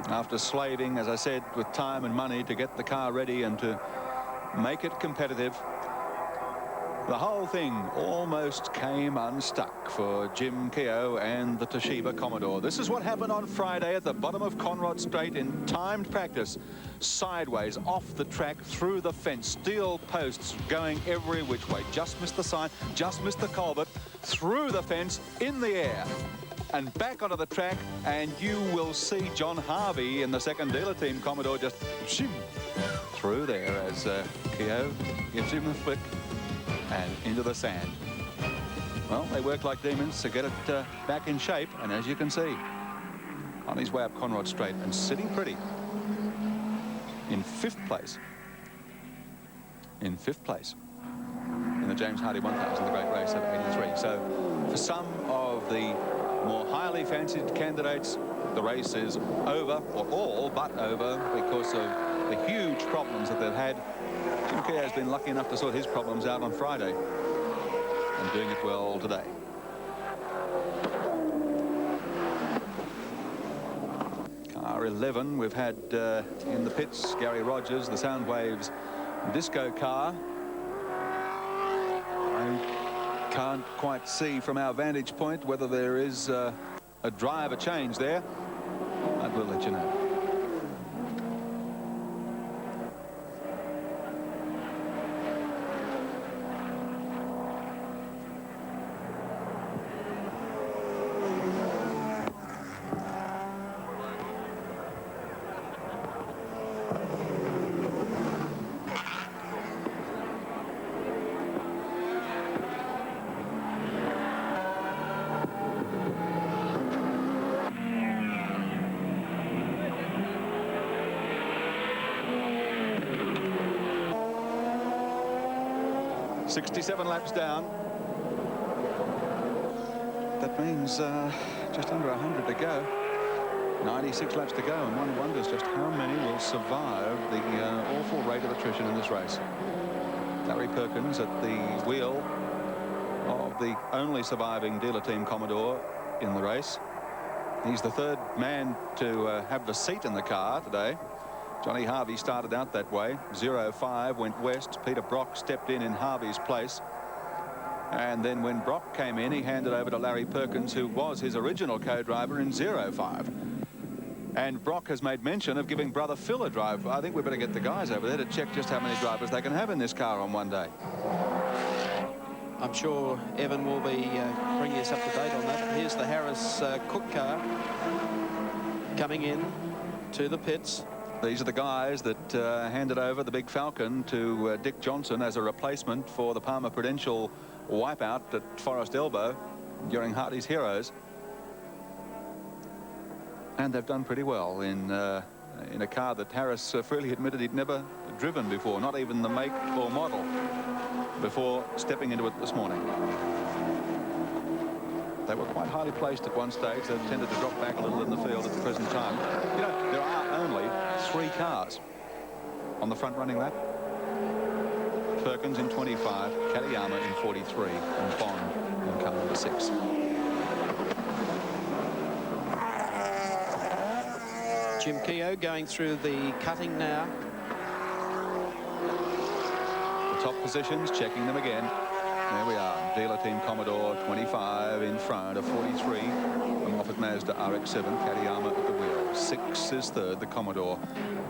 After slaving, as I said, with time and money to get the car ready and to make it competitive, the whole thing almost came unstuck for Jim Keogh and the Toshiba Commodore. This is what happened on Friday at the bottom of Conrod Straight in timed practice. Sideways, off the track, through the fence, steel posts going every which way. Just missed the sign, just missed the culvert, through the fence, in the air, and back onto the track, and you will see John Harvey in the second dealer team Commodore just shim through there as Keogh gives him the flick. and into the sand. Well, they work like demons to get it back in shape, and as you can see, on his way up Conrod Straight and sitting pretty in 5th place. In 5th place in the James Hardie 1000, the great race of '83. So for some of the more highly fancied candidates, the race is over, or all but over, because of the huge problems that they've had. Jim Keogh has been lucky enough to sort his problems out on Friday and doing it well today. Car 11, we've had in the pits Gary Rogers, the Soundwaves disco car. I can't quite see from our vantage point whether there is a driver change there. I will let you know. .67 laps down. That means just under 100 to go. 96 laps to go, and one wonders just how many will survive the awful rate of attrition in this race. Larry Perkins at the wheel of the only surviving dealer team Commodore in the race. He's the 3rd man to have the seat in the car today. Johnny Harvey started out that way. 05 went west. Peter Brock stepped in Harvey's place. And then when Brock came in, he handed over to Larry Perkins, who was his original co-driver in 05. And Brock has made mention of giving brother Phil a drive. I think we better get the guys over there to check just how many drivers they can have in this car on one day. I'm sure Evan will be bringing us up to date on that. Here's the Harris Cook car coming in to the pits. These are the guys that handed over the big Falcon to Dick Johnson as a replacement for the Palmer Prudential wipeout at Forest Elbow during Hardie's Heroes. And they've done pretty well in a car that Harris freely admitted he'd never driven before, not even the make or model, before stepping into it this morning. They were quite highly placed at one stage. They've tended to drop back a little in the field at the present time. You know, there are only 3 cars on the front running lap. Perkins in 25, Katayama in 43, and Bond in car number 6. Jim Keogh going through the cutting now. The top positions, checking them again. There we are. Dealer team Commodore 25 in front of 43. The Moffat Mazda RX-7, Katayama at the wheel. 6 is 3rd, the Commodore.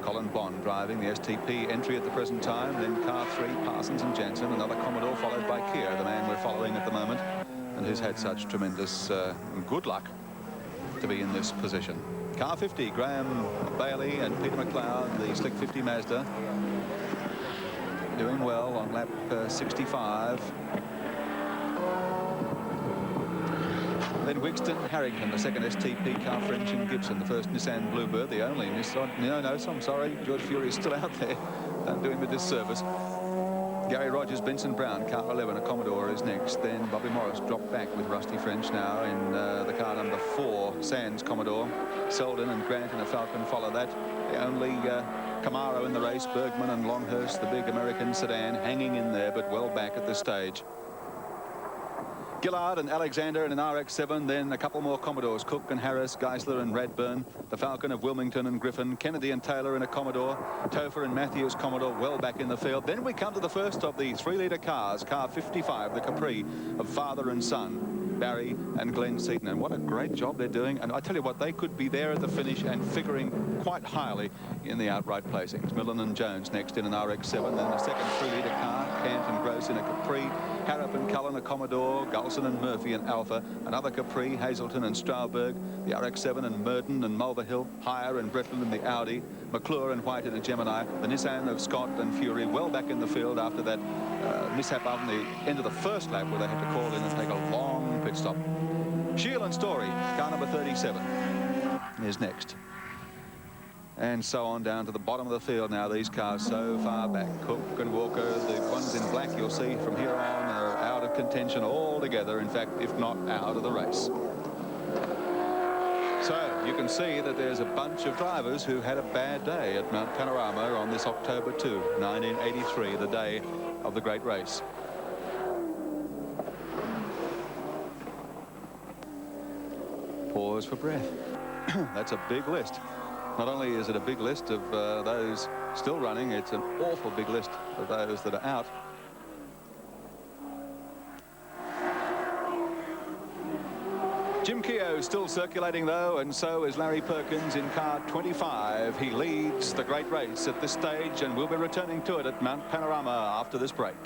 Colin Bond driving the STP entry at the present time. Then car 3, Parsons and Jensen. Another Commodore followed by Keir, the man we're following at the moment, and who's had such tremendous good luck to be in this position. Car 50, Graham Bailey and Peter McLeod, the Slick 50 Mazda, doing well on lap 65. Then Wigston, Harrington, the second STP car, French and Gibson, the first Nissan Bluebird, the only Nissan. No, I'm sorry, George Fury is still out there. Don't do him a disservice. Gary Rogers, Benson Brown, car 11, a Commodore is next. Then Bobby Morris dropped back with Rusty French now in the car number 4, Sands Commodore. Selden and Grant in a Falcon follow that. The only Camaro in the race, Bergman and Longhurst, the big American sedan, hanging in there, but well back at this stage. Gillard and Alexander in an RX-7, then a couple more Commodores, Cook and Harris, Geisler and Radburn, the Falcon of Wilmington and Griffin, Kennedy and Taylor in a Commodore, Topher and Matthews Commodore well back in the field. Then we come to the first of the 3-litre cars, car 55, the Capri of father and son, Barry and Glenn Seaton, and what a great job they're doing. And I tell you what, they could be there at the finish and figuring quite highly in the outright placings. Millen and Jones next in an RX-7, then a second 3-litre car, Cant and Gross in a Capri, Harrop and Cullen a Commodore, Gulson and Murphy in Alpha, another Capri, Hazelton and Strauberg, the RX-7 and Murden and Mulverhill, Hire and Bretland in the Audi, McClure and White in a Gemini, the Nissan of Scott and Fury well back in the field after that mishap on the end of the first lap where they had to call in and take a long pit stop. Shield and Story, car number 37, is next. And so on down to the bottom of the field now. These cars so far back. Cook and Walker, the ones in black you'll see from here on, are out of contention altogether. In fact, if not out of the race. So you can see that there's a bunch of drivers who had a bad day at Mount Panorama on this October 2, 1983, the day of the great race. Pause for breath. That's a big list. Not only is it a big list of those still running, it's an awful big list of those that are out. Jim Keogh still circulating, though, and so is Larry Perkins in car 25. He leads the great race at this stage, and we'll be returning to it at Mount Panorama after this break.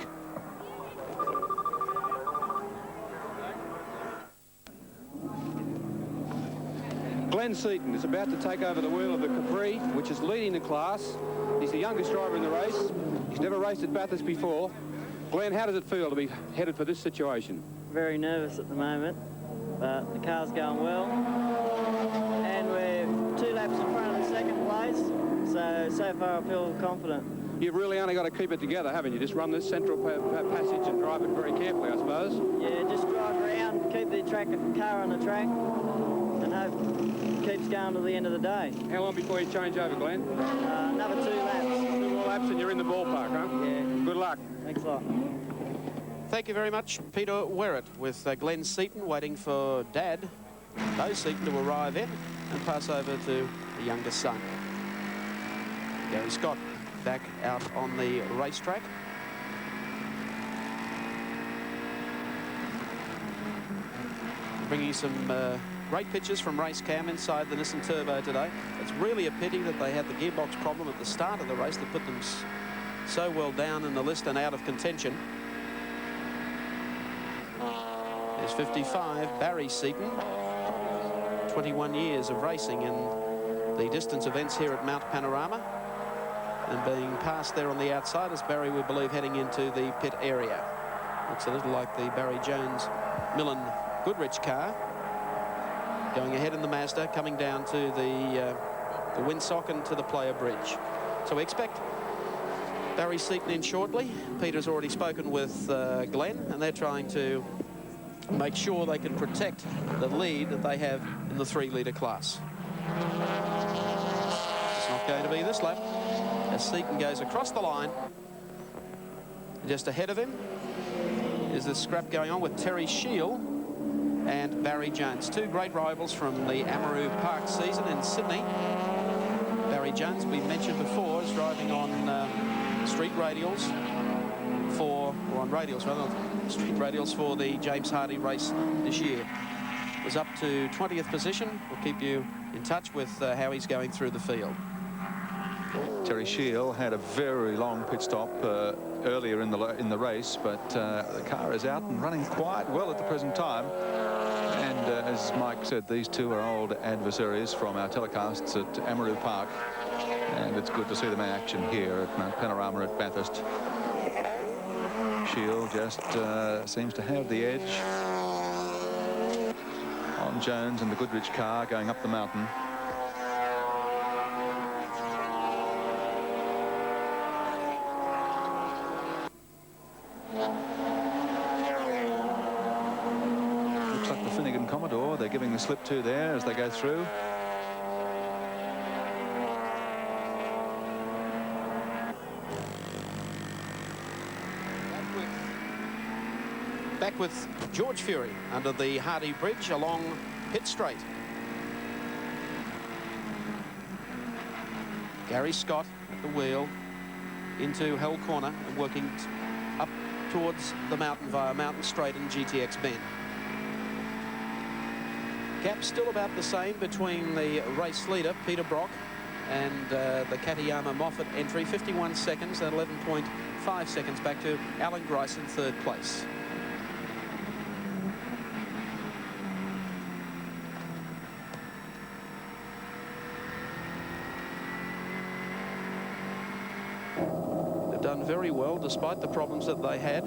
Glenn Seaton is about to take over the wheel of the Capri, which is leading the class. He's the youngest driver in the race. He's never raced at Bathurst before. Glenn, how does it feel to be headed for this situation? Very nervous at the moment, but the car's going well. And we're 2 laps in front of the second place, so far I feel confident. You've really only got to keep it together, haven't you? Just run this central passage and drive it very carefully, I suppose. Yeah, just drive around, keep the car on the track, and hope it keeps going to the end of the day. How long before you change over, Glenn? Another 2 laps. 2 more laps and you're in the ballpark, huh? Yeah. Good luck. Thanks a lot. Thank you very much, Peter Werrett, with Glenn Seaton waiting for Dad, Bo Seaton, to arrive in and pass over to the youngest son. Gary Scott back out on the racetrack. Bringing some great pictures from race cam inside the Nissan Turbo today. It's really a pity that they had the gearbox problem at the start of the race that put them so well down in the list and out of contention. There's 55, Barry Seaton. 21 years of racing in the distance events here at Mount Panorama. And being passed there on the outside as Barry, we believe, heading into the pit area. Looks a little like the Barry Jones Millen Goodrich car. Going ahead in the Mazda, coming down to the windsock and to the player bridge. So we expect Barry Seaton in shortly. Peter's already spoken with Glenn, and they're trying to make sure they can protect the lead that they have in the 3-litre class. It's not going to be this lap as Seaton goes across the line. Just ahead of him is the scrap going on with Terry Shield and Barry Jones, 2 great rivals from the Amaru Park season in Sydney. Barry Jones, we mentioned before, is driving on street radials for, or on radials rather, street radials for the James Hardy race this year. Was up to 20th position. We'll keep you in touch with how he's going through the field. Terry Shield had a very long pit stop earlier in the race, but the car is out and running quite well at the present time. And as Mike said, these two are old adversaries from our telecasts at Amaru Park, and it's good to see them in action here at Mount Panorama at Bathurst. Shield just seems to have the edge on Jones and the Goodrich car going up the mountain. Looks like the Finnegan Commodore they're giving the slip to there as they go through. Back with George Fury under the Hardy Bridge along Pitt Straight. Gary Scott at the wheel into Hell Corner and working up towards the mountain via Mountain Straight and GTX Bend. Gap still about the same between the race leader, Peter Brock, and the Katayama Moffat entry, 51 seconds and 11.5 seconds back to Alan Grice in 3rd place. have done very well despite the problems that they had.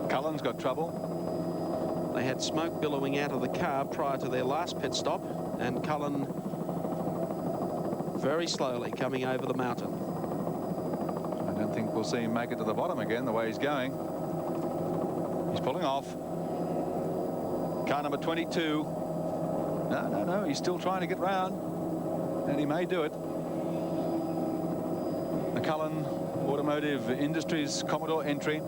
Cullen's got trouble. They had smoke billowing out of the car prior to their last pit stop, and Cullen very slowly coming over the mountain. I don't think we'll see him make it to the bottom again the way he's going. He's pulling off. Car number 22. No, he's still trying to get round, and he may do it. The Cullen Automotive Industries Commodore entry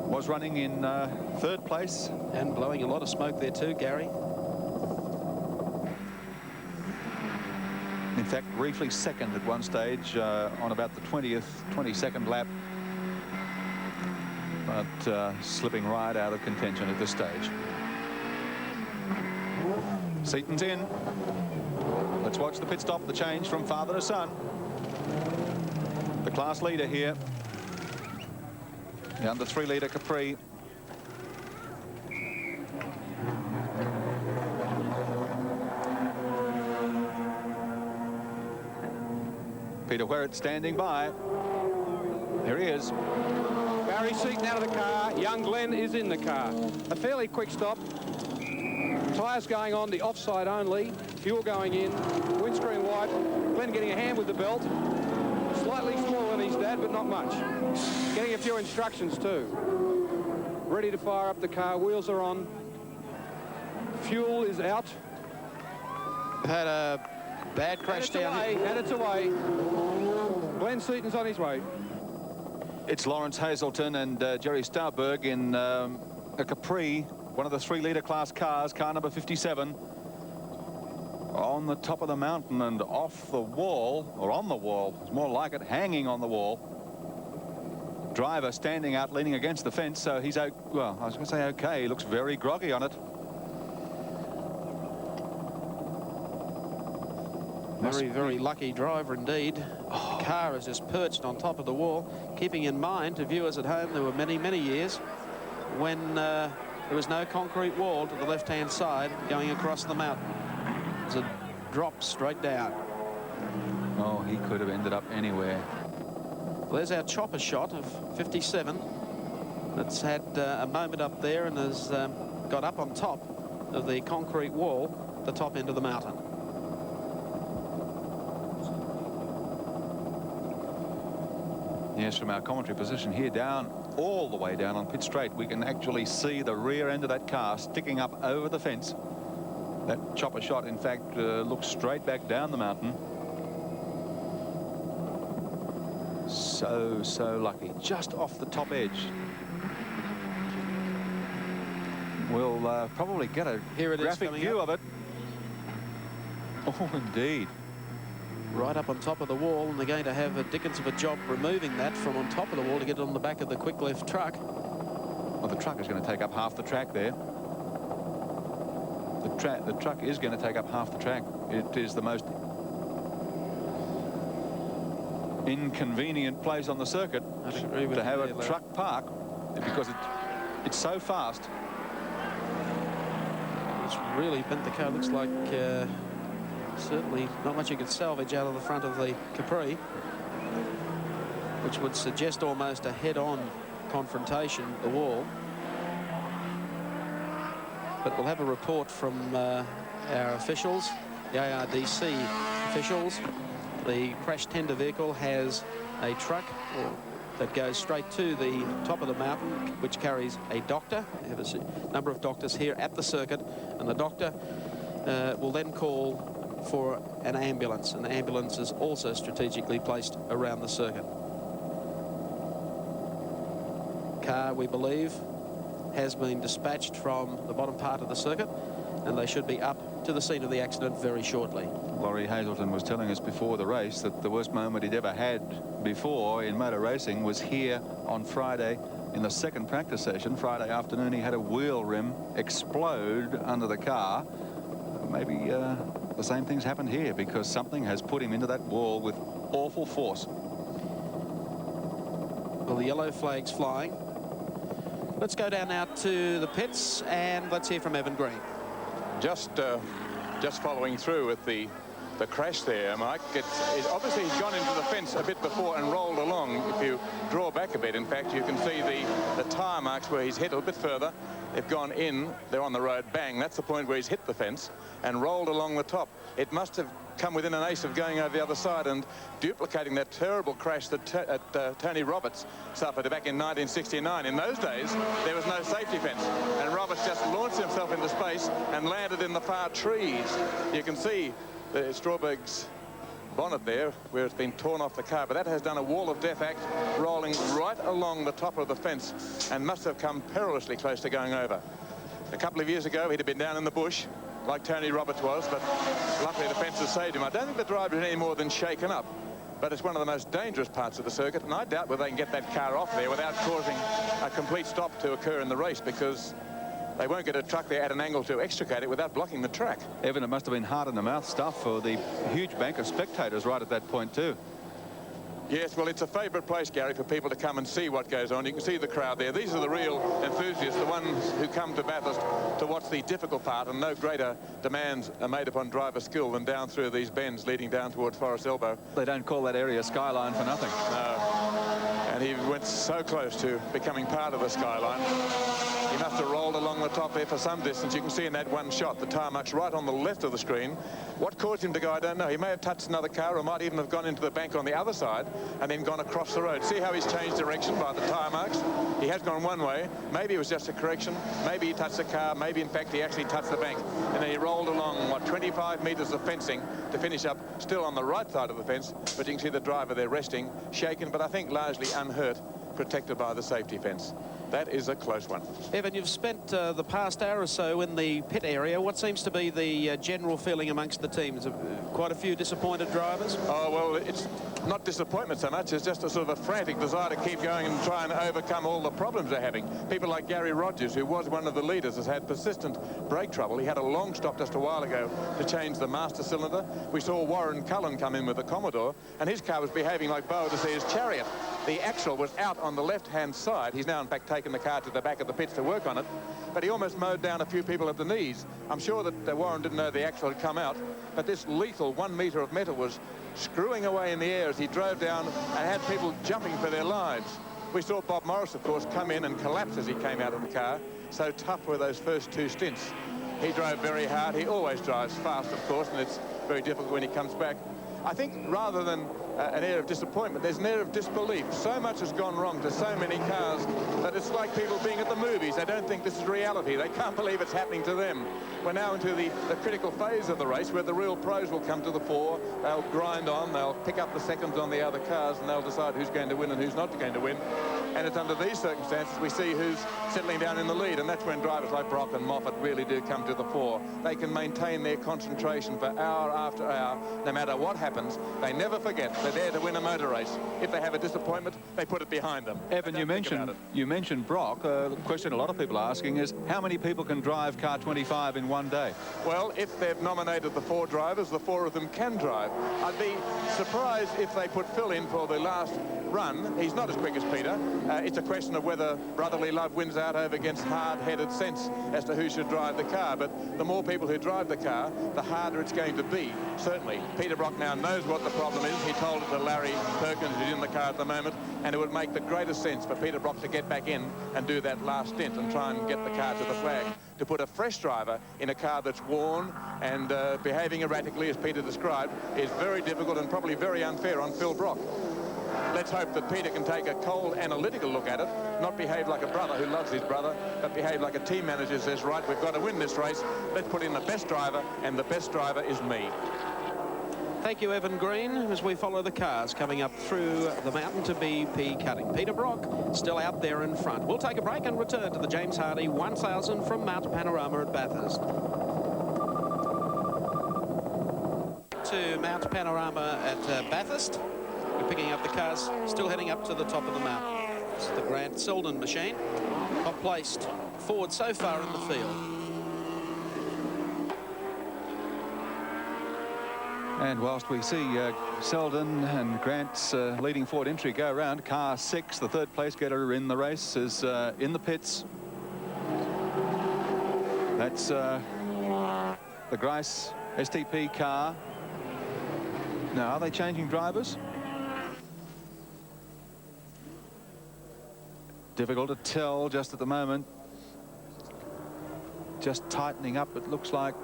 was running in 3rd place. And blowing a lot of smoke there too, Gary. In fact, briefly 2nd at one stage on about the 22nd lap. But slipping right out of contention at this stage. Seaton's in. Let's watch the pit stop, the change from father to son. The class leader here. The under 3 litre Capri. Peter Wherrett standing by. Here he is. Barry Seaton out of the car. Young Glenn is in the car. A fairly quick stop. Tyres going on the offside only. Fuel going in. Windscreen white. Glenn getting a hand with the belt. Slightly smaller than his dad, but not much. Getting a few instructions too. Ready to fire up the car. Wheels are on. Fuel is out. Had a bad crash down here. And it's away. Glenn Seaton's on his way. It's Lawrence Hazelton and Jerry Stauberg in a Capri, one of the 3 litre class cars, car number 57. On the top of the mountain and off the wall, or on the wall, it's more like it, hanging on the wall. Driver standing out, leaning against the fence, so he's, well, I was going to say okay, he looks very groggy on it. Very lucky driver indeed. The car is just perched on top of the wall, keeping in mind to viewers at home there were many years when there was no concrete wall to the left-hand side going across the mountain. It's a drop straight down. Oh, he could have ended up anywhere. Well, there's our chopper shot of 57. That's had a moment up there and has got up on top of the concrete wall at the top end of the mountain. Yes, from our commentary position here down, all the way down on pit straight, we can actually see the rear end of that car sticking up over the fence. That chopper shot, in fact, looks straight back down the mountain. So lucky. Just off the top edge. We'll probably get a graphic view of it. Oh, indeed. Right up on top of the wall, and they're going to have a dickens of a job removing that from on top of the wall to get it on the back of the quick left truck. Well, the truck is going to take up half the track there. The truck is going to take up half the track. It is the most inconvenient place on the circuit to have a truck park because it's so fast. It's really bent the car. Looks like certainly not much you could salvage out of the front of the Capri, which would suggest almost a head-on confrontation at the wall. But we'll have a report from our officials, the ARDC officials. The crash tender vehicle has a truck that goes straight to the top of the mountain, which carries a doctor. We have a number of doctors here at the circuit, and the doctor will then call for an ambulance, and the ambulance is also strategically placed around the circuit. Car, we believe, has been dispatched from the bottom part of the circuit, and they should be up to the scene of the accident very shortly. Laurie Hazelton was telling us before the race that the worst moment he'd ever had before in motor racing was here on Friday in the 2nd practice session. Friday afternoon, he had a wheel rim explode under the car. Maybe the same thing's happened here because something has put him into that wall with awful force. Well, the yellow flag's flying. Let's go down now to the pits and let's hear from Evan Green. Just following through with the the crash there, Mike. Obviously he's gone into the fence a bit before and rolled along. If you draw back a bit, in fact, you can see the tyre marks where he's hit a little bit further. They've gone in, they're on the road, bang, that's the point where he's hit the fence and rolled along the top. It must have come within an ace of going over the other side and duplicating that terrible crash that Tony Roberts suffered back in 1969. In those days, there was no safety fence, and Roberts just launched himself into space and landed in the far trees. You can see the Strawberg's bonnet there where it's been torn off the car, but that has done a wall of death act, rolling right along the top of the fence and must have come perilously close to going over. A couple of years ago, he'd have been down in the bush like Tony Roberts was, but luckily the fence has saved him. I don't think the driver is any more than shaken up, but it's one of the most dangerous parts of the circuit, and I doubt whether they can get that car off there without causing a complete stop to occur in the race, because they won't get a truck there at an angle to extricate it without blocking the track. Evan, it must have been hard in the mouth stuff for the huge bank of spectators right at that point too. Yes, well, it's a favourite place, Gary, for people to come and see what goes on. You can see the crowd there. These are the real enthusiasts, the ones who come to Bathurst to watch the difficult part, and no greater demands are made upon driver skill than down through these bends leading down towards Forest Elbow. They don't call that area Skyline for nothing. No. And he went so close to becoming part of the Skyline. He must have rolled along the top there for some distance. You can see in that one shot the tyre marks right on the left of the screen. What caused him to go, I don't know. He may have touched another car, or might even have gone into the bank on the other side and then gone across the road. See how he's changed direction by the tyre marks? He has gone one way. Maybe it was just a correction. Maybe he touched the car. Maybe, in fact, he actually touched the bank. And then he rolled along, what, 25 metres of fencing to finish up still on the right side of the fence. But you can see the driver there resting, shaken, but I think largely unhurt, protected by the safety fence. That is a close one. Evan, you've spent the past hour or so in the pit area. What seems to be the general feeling amongst the teams? Quite a few disappointed drivers? Oh, well, it's not disappointment so much. It's just a sort of a frantic desire to keep going and try and overcome all the problems they're having. People like Gary Rogers, who was one of the leaders, has had persistent brake trouble. He had a long stop just a while ago to change the master cylinder. We saw Warren Cullen come in with the Commodore, and his car was behaving like Boadysea's Chariot. The axle was out on the left-hand side. He's now, in fact, taken the car to the back of the pits to work on it, but he almost mowed down a few people at the knees. I'm sure that Warren didn't know the axle had come out, but this lethal 1 metre of metal was screwing away in the air as he drove down and had people jumping for their lives. We saw Bob Morris, of course, come in and collapse as he came out of the car. So tough were those first two stints. He drove very hard. He always drives fast, of course, and it's very difficult when he comes back. I think rather than an air of disappointment, there's an air of disbelief. So much has gone wrong to so many cars that it's like people being at the movies. They don't think this is reality. They can't believe it's happening to them. We're now into the critical phase of the race where the real pros will come to the fore. They'll grind on, they'll pick up the seconds on the other cars, and they'll decide who's going to win and who's not going to win. And it's under these circumstances we see who's settling down in the lead, and that's when drivers like Brock and Moffat really do come to the fore. They can maintain their concentration for hour after hour, no matter what happens. They never forget they're there to win a motor race. If they have a disappointment, they put it behind them. Evan, you mentioned Brock. The question a lot of people are asking is how many people can drive car 25 in one day? Well, if they've nominated the 4 drivers, the 4 of them can drive. I'd be surprised if they put Phil in for the last run. He's not as quick as Peter. It's a question of whether brotherly love wins out over against hard-headed sense as to who should drive the car. But the more people who drive the car, the harder it's going to be, certainly. Peter Brock now knows what the problem is. He told it to Larry Perkins, who's in the car at the moment, and it would make the greatest sense for Peter Brock to get back in and do that last stint and try and get the car to the flag. To put a fresh driver in a car that's worn and behaving erratically, as Peter described, is very difficult and probably very unfair on Phil Brock. Let's hope that Peter can take a cold, analytical look at it, not behave like a brother who loves his brother, but behave like a team manager who says, right, we've got to win this race. Let's put in the best driver, and the best driver is me. Thank you, Evan Green, as we follow the cars coming up through the mountain to BP cutting. Peter Brock still out there in front. We'll take a break and return to the James Hardy 1000 from Mount Panorama at Bathurst. To Mount Panorama at Bathurst. We're picking up the cars, still heading up to the top of the mountain. This is the Grant Selden machine, top placed forward so far in the field. And whilst we see Selden and Grant's leading forward entry go around, car 6, the third place getter in the race, is in the pits. That's the Grice STP car. Now, are they changing drivers? Difficult to tell just at the moment. Just tightening up, it looks like.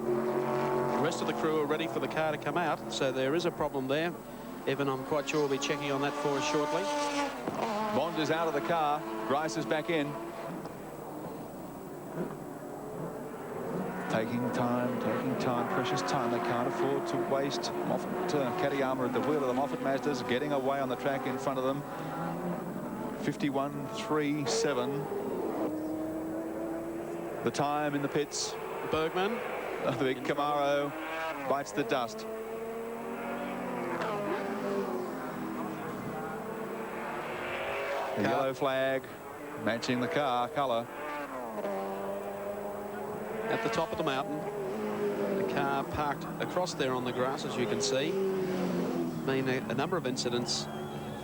The rest of the crew are ready for the car to come out, so there is a problem there. Evan, I'm quite sure, will be checking on that for us shortly. Bond is out of the car. Grice is back in. Taking time, precious time. They can't afford to waste. Moffat, Katayama at the wheel of the Moffat Mazdas, getting away on the track in front of them. 51.37. The time in the pits. Bergman. The big Camaro bites the dust. The yellow flag matching the car colour. At the top of the mountain, the car parked across there on the grass, as you can see. Been a number of incidents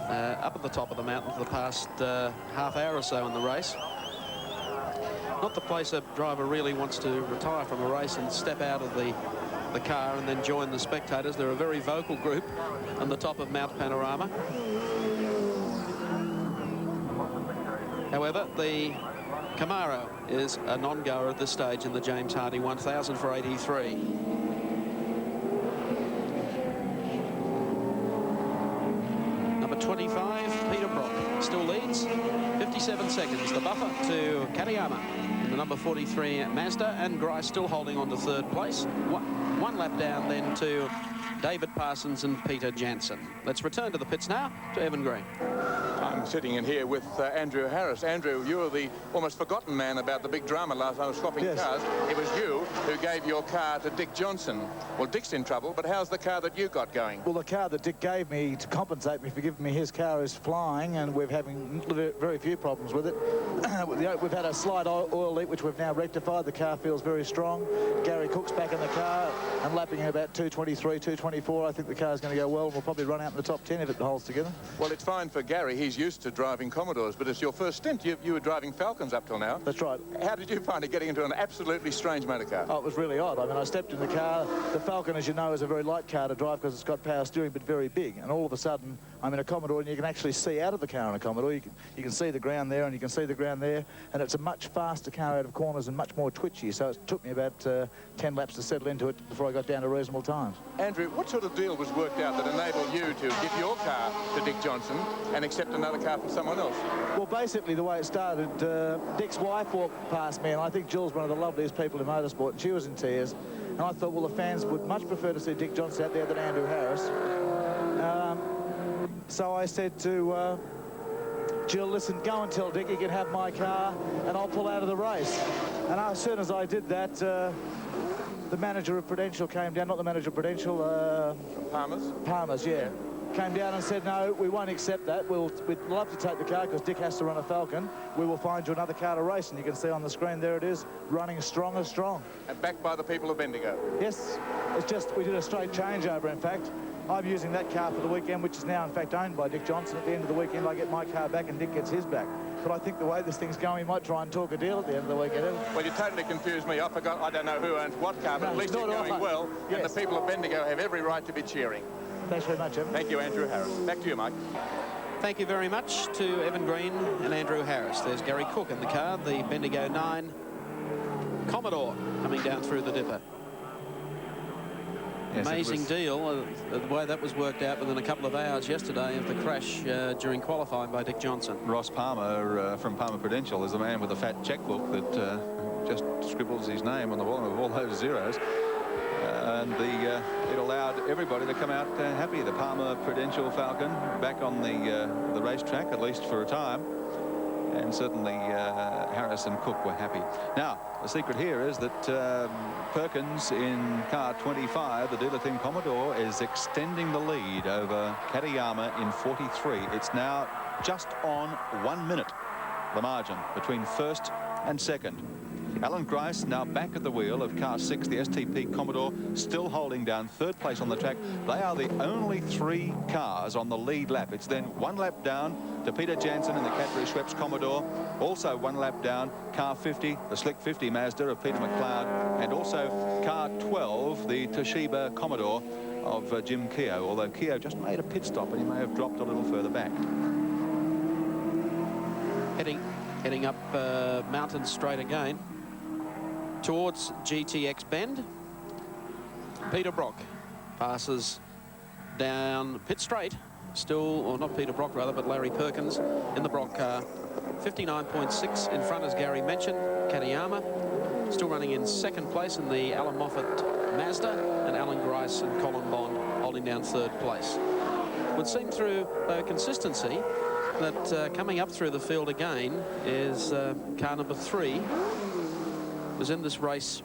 up at the top of the mountain for the past half hour or so in the race. Not the place a driver really wants to retire from a race and step out of the car and then join the spectators. They're a very vocal group on the top of Mount Panorama. However, the Camaro is a non-goer at this stage in the James Hardy 1000 for 83. Number 25, Peter Brock, still leads. 57 seconds, the buffer to Katayama in the number 43 Mazda, and Grice still holding on to third place. One lap down then to David Parsons and Peter Jansen. Let's return to the pits now to Evan Green. I'm sitting in here with Andrew Harris. Andrew, you were the almost forgotten man about the big drama last time, swapping cars. It was you who gave your car to Dick Johnson. Well, Dick's in trouble, but how's the car that you got going? Well, the car that Dick gave me to compensate me for giving me his car is flying, and we're having very few problems with it. We've had a slight oil leak, which we've now rectified. The car feels very strong. Gary Cook's back in the car and lapping at about 223, 224. I think the car's going to go well, and we'll probably run out in the top 10 if it holds together. Well, it's fine for Gary. He's used to driving Commodores, but it's your first stint. You were driving Falcons up till now. That's right. How did you find it getting into an absolutely strange motor car? Oh, it was really odd. I mean, I stepped in the car. The Falcon, as you know, is a very light car to drive because it's got power steering, but very big. And all of a sudden, I'm in a Commodore, and you can actually see out of the car in a Commodore. You can see the ground there, and you can see the ground there. And it's a much faster car out of corners and much more twitchy. So it took me about 10 laps to settle into it before I got down to reasonable times. Andrew, what sort of deal was worked out that enabled you to give your car to Dick Johnson and accept another car from someone else? Well, basically, the way it started, Dick's wife walked past me, and I think Jill's one of the loveliest people in motorsport, and she was in tears. And I thought, well, the fans would much prefer to see Dick Johnson out there than Andrew Harris. So I said to Jill, listen, go and tell Dick he can have my car, and I'll pull out of the race. And as soon as I did that, the manager of Prudential came down, not the manager of Prudential, Palmer's, yeah. Came down and said, no, we won't accept that. We'd love to take the car because Dick has to run a Falcon. We will find you another car to race. And you can see on the screen, there it is, running strong as strong. And backed by the people of Bendigo. Yes, it's just, we did a straight changeover, in fact. I'm using that car for the weekend, which is now, in fact, owned by Dick Johnson. At the end of the weekend, I get my car back and Dick gets his back. But I think the way this thing's going, we might try and talk a deal at the end of the weekend. Well, you totally confused me. I forgot, I don't know who owns what car, but at least you're going well. Yes. And the people of Bendigo have every right to be cheering. Thanks very much, Evan. Thank you, Andrew Harris. Back to you, Mike. Thank you very much to Evan Green and Andrew Harris. There's Gary Cook in the car, the Bendigo 9 Commodore coming down through the dipper. Yes, amazing deal, the way that was worked out within a couple of hours yesterday of the crash during qualifying by Dick Johnson. Ross Palmer from Palmer Prudential is the man with the fat checkbook that just scribbles his name on the bottom of all those zeros. And it allowed everybody to come out happy. The Palmer Prudential Falcon back on the racetrack, at least for a time. And certainly Harris and Cook were happy. Now, the secret here is that Perkins in car 25, the dealer team Commodore, is extending the lead over Katayama in 43. It's now just on 1 minute, the margin between first and second. Alan Grice now back at the wheel of car 6, the STP Commodore, still holding down third place on the track. They are the only 3 cars on the lead lap. It's then 1 lap down to Peter Jansen in the Cadbury Schweppes Commodore. Also 1 lap down, car 50, the Slick 50 Mazda of Peter McLeod, and also car 12, the Toshiba Commodore of Jim Keogh, although Keogh just made a pit stop and he may have dropped a little further back. Heading up Mountain Straight again towards GTX Bend. Peter Brock passes down pit straight, still, or not Peter Brock rather, but Larry Perkins in the Brock car. 59.6 in front, as Gary mentioned. Katayama still running in second place in the Alan Moffat Mazda, and Alan Grice and Colin Bond holding down third place. Would seem through consistency that coming up through the field again is car number 3, was in this race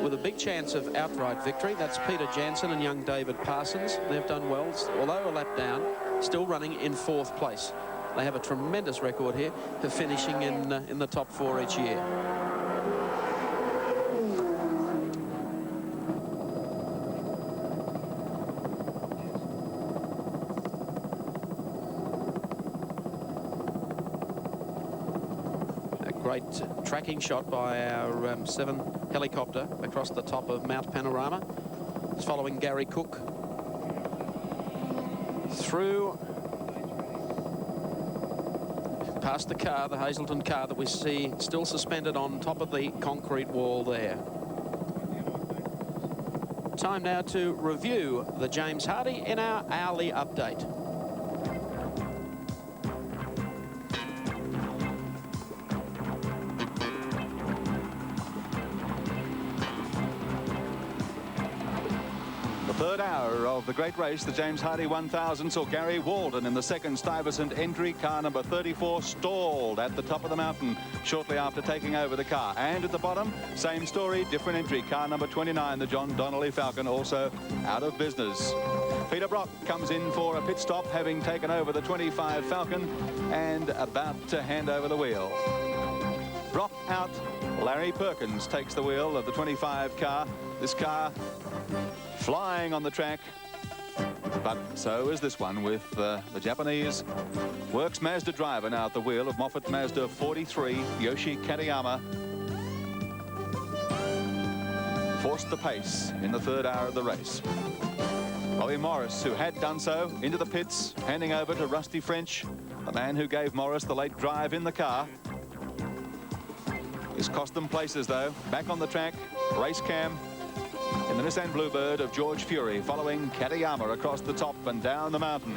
with a big chance of outright victory. That's Peter Jansen and young David Parsons. They've done well, although a lap down, still running in 4th place. They have a tremendous record here for finishing in the top 4 each year. Great tracking shot by our 7 helicopter across the top of Mount Panorama. It's following Gary Cook through past the car, the Hazelton car that we see still suspended on top of the concrete wall there. Time now to review the James Hardy in our hourly update. Third hour of the great race, the James Hardy 1000, saw Gary Walden in the second Stuyvesant entry. Car number 34 stalled at the top of the mountain shortly after taking over the car. And at the bottom, same story, different entry. Car number 29, the John Donnelly Falcon, also out of business. Peter Brock comes in for a pit stop, having taken over the 25 Falcon and about to hand over the wheel. Brock out. Larry Perkins takes the wheel of the 25 car. This car flying on the track, but so is this one with the Japanese Works Mazda driver now at the wheel of Moffat Mazda 43, Yoshi Katayama. Forced the pace in the third hour of the race. Bobby Morris, who had done so, into the pits, handing over to Rusty French, the man who gave Morris the late drive in the car. It's cost them places, though. Back on the track, race cam in the Nissan Bluebird of George Fury, following Katayama across the top and down the mountain.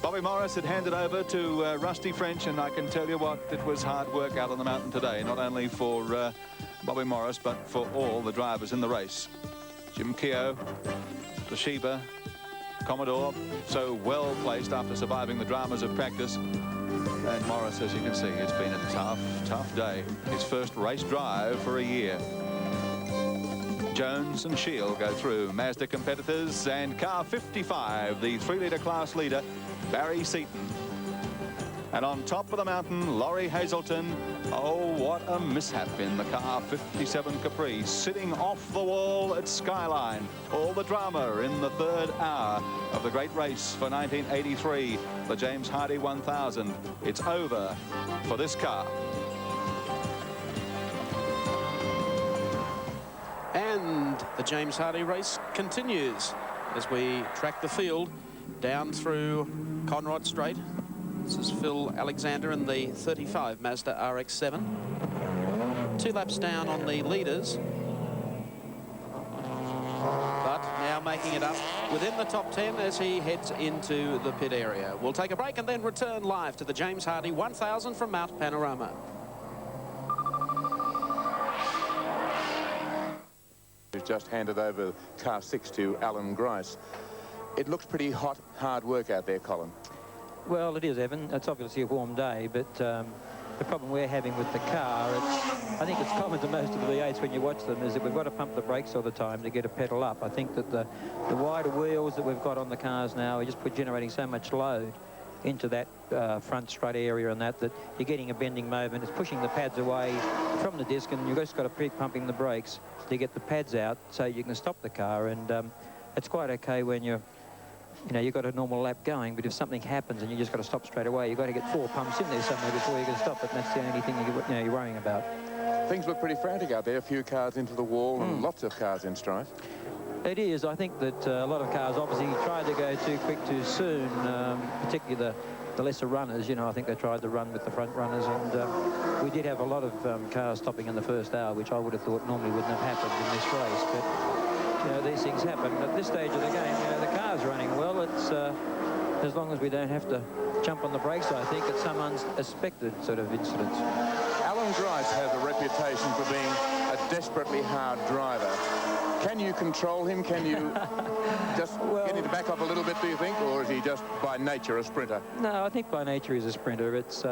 Bobby Morris had handed over to Rusty French, and I can tell you what, it was hard work out on the mountain today, not only for Bobby Morris, but for all the drivers in the race. Jim Keogh, the Sheba, Commodore, so well placed after surviving the dramas of practice. And Morris, as you can see, it's been a tough day. His first race drive for a year. Jones and Shield go through. Mazda competitors, and car 55, the 3-litre class leader, Barry Seaton. And on top of the mountain, Laurie Hazelton. Oh, what a mishap in the car 57 Capri, sitting off the wall at Skyline. All the drama in the third hour of the great race for 1983, the James Hardy 1000. It's over for this car. And the James Hardy race continues as we track the field down through Conrod Straight. This is Phil Alexander in the 35 Mazda RX-7. 2 laps down on the leaders, but now making it up within the top 10 as he heads into the pit area. We'll take a break and then return live to the James Hardy 1000 from Mount Panorama. Who's just handed over car 6 to Alan Grice. It looks pretty hot, hard work out there, Colin. Well, it is, Evan. It's obviously a warm day, but the problem we're having with the car, I think it's common to most of the V8s when you watch them, is that we've got to pump the brakes all the time to get a pedal up. I think that the wider wheels that we've got on the cars now are just generating so much load into that front straight area and that you're getting a bending moment. It's pushing the pads away from the disc, and you've just got to keep pumping the brakes to get the pads out so you can stop the car. And it's quite okay when you've got a normal lap going, but if something happens and you just got to stop straight away, you've got to get 4 pumps in there somewhere before you can stop it, and that's the only thing you're worrying about. Things look pretty frantic out there. A few cars into the wall and lots of cars in strife. It is. I think that a lot of cars obviously tried to go too quick too soon, particularly the lesser runners. You know, I think they tried to run with the front runners, and we did have a lot of cars stopping in the first hour, which I would have thought normally wouldn't have happened in this race. But, you know, these things happen. At this stage of the game, you know, the car's running well. It's as long as we don't have to jump on the brakes, I think it's some unexpected sort of incidents. Alan Grice has a reputation for being a desperately hard driver. Can you control him? Can you just get him to back off a little bit, do you think? Or is he just by nature a sprinter? No, I think by nature he's a sprinter. It's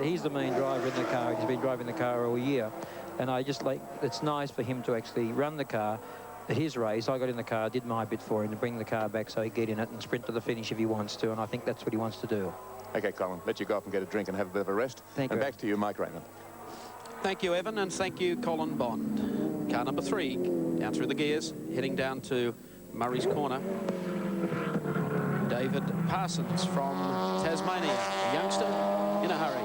he's the main driver in the car. He's been driving the car all year. And I just like, it's nice for him to actually run the car at his race. I got in the car, did my bit for him to bring the car back so he'd get in it and sprint to the finish if he wants to. And I think that's what he wants to do. OK, Colin, let you go up and get a drink and have a bit of a rest. Thank you. And back to you, Mike Raymond. Thank you, Evan, and thank you, Colin Bond. Car number 3, down through the gears, heading down to Murray's Corner. David Parsons from Tasmania, a youngster in a hurry.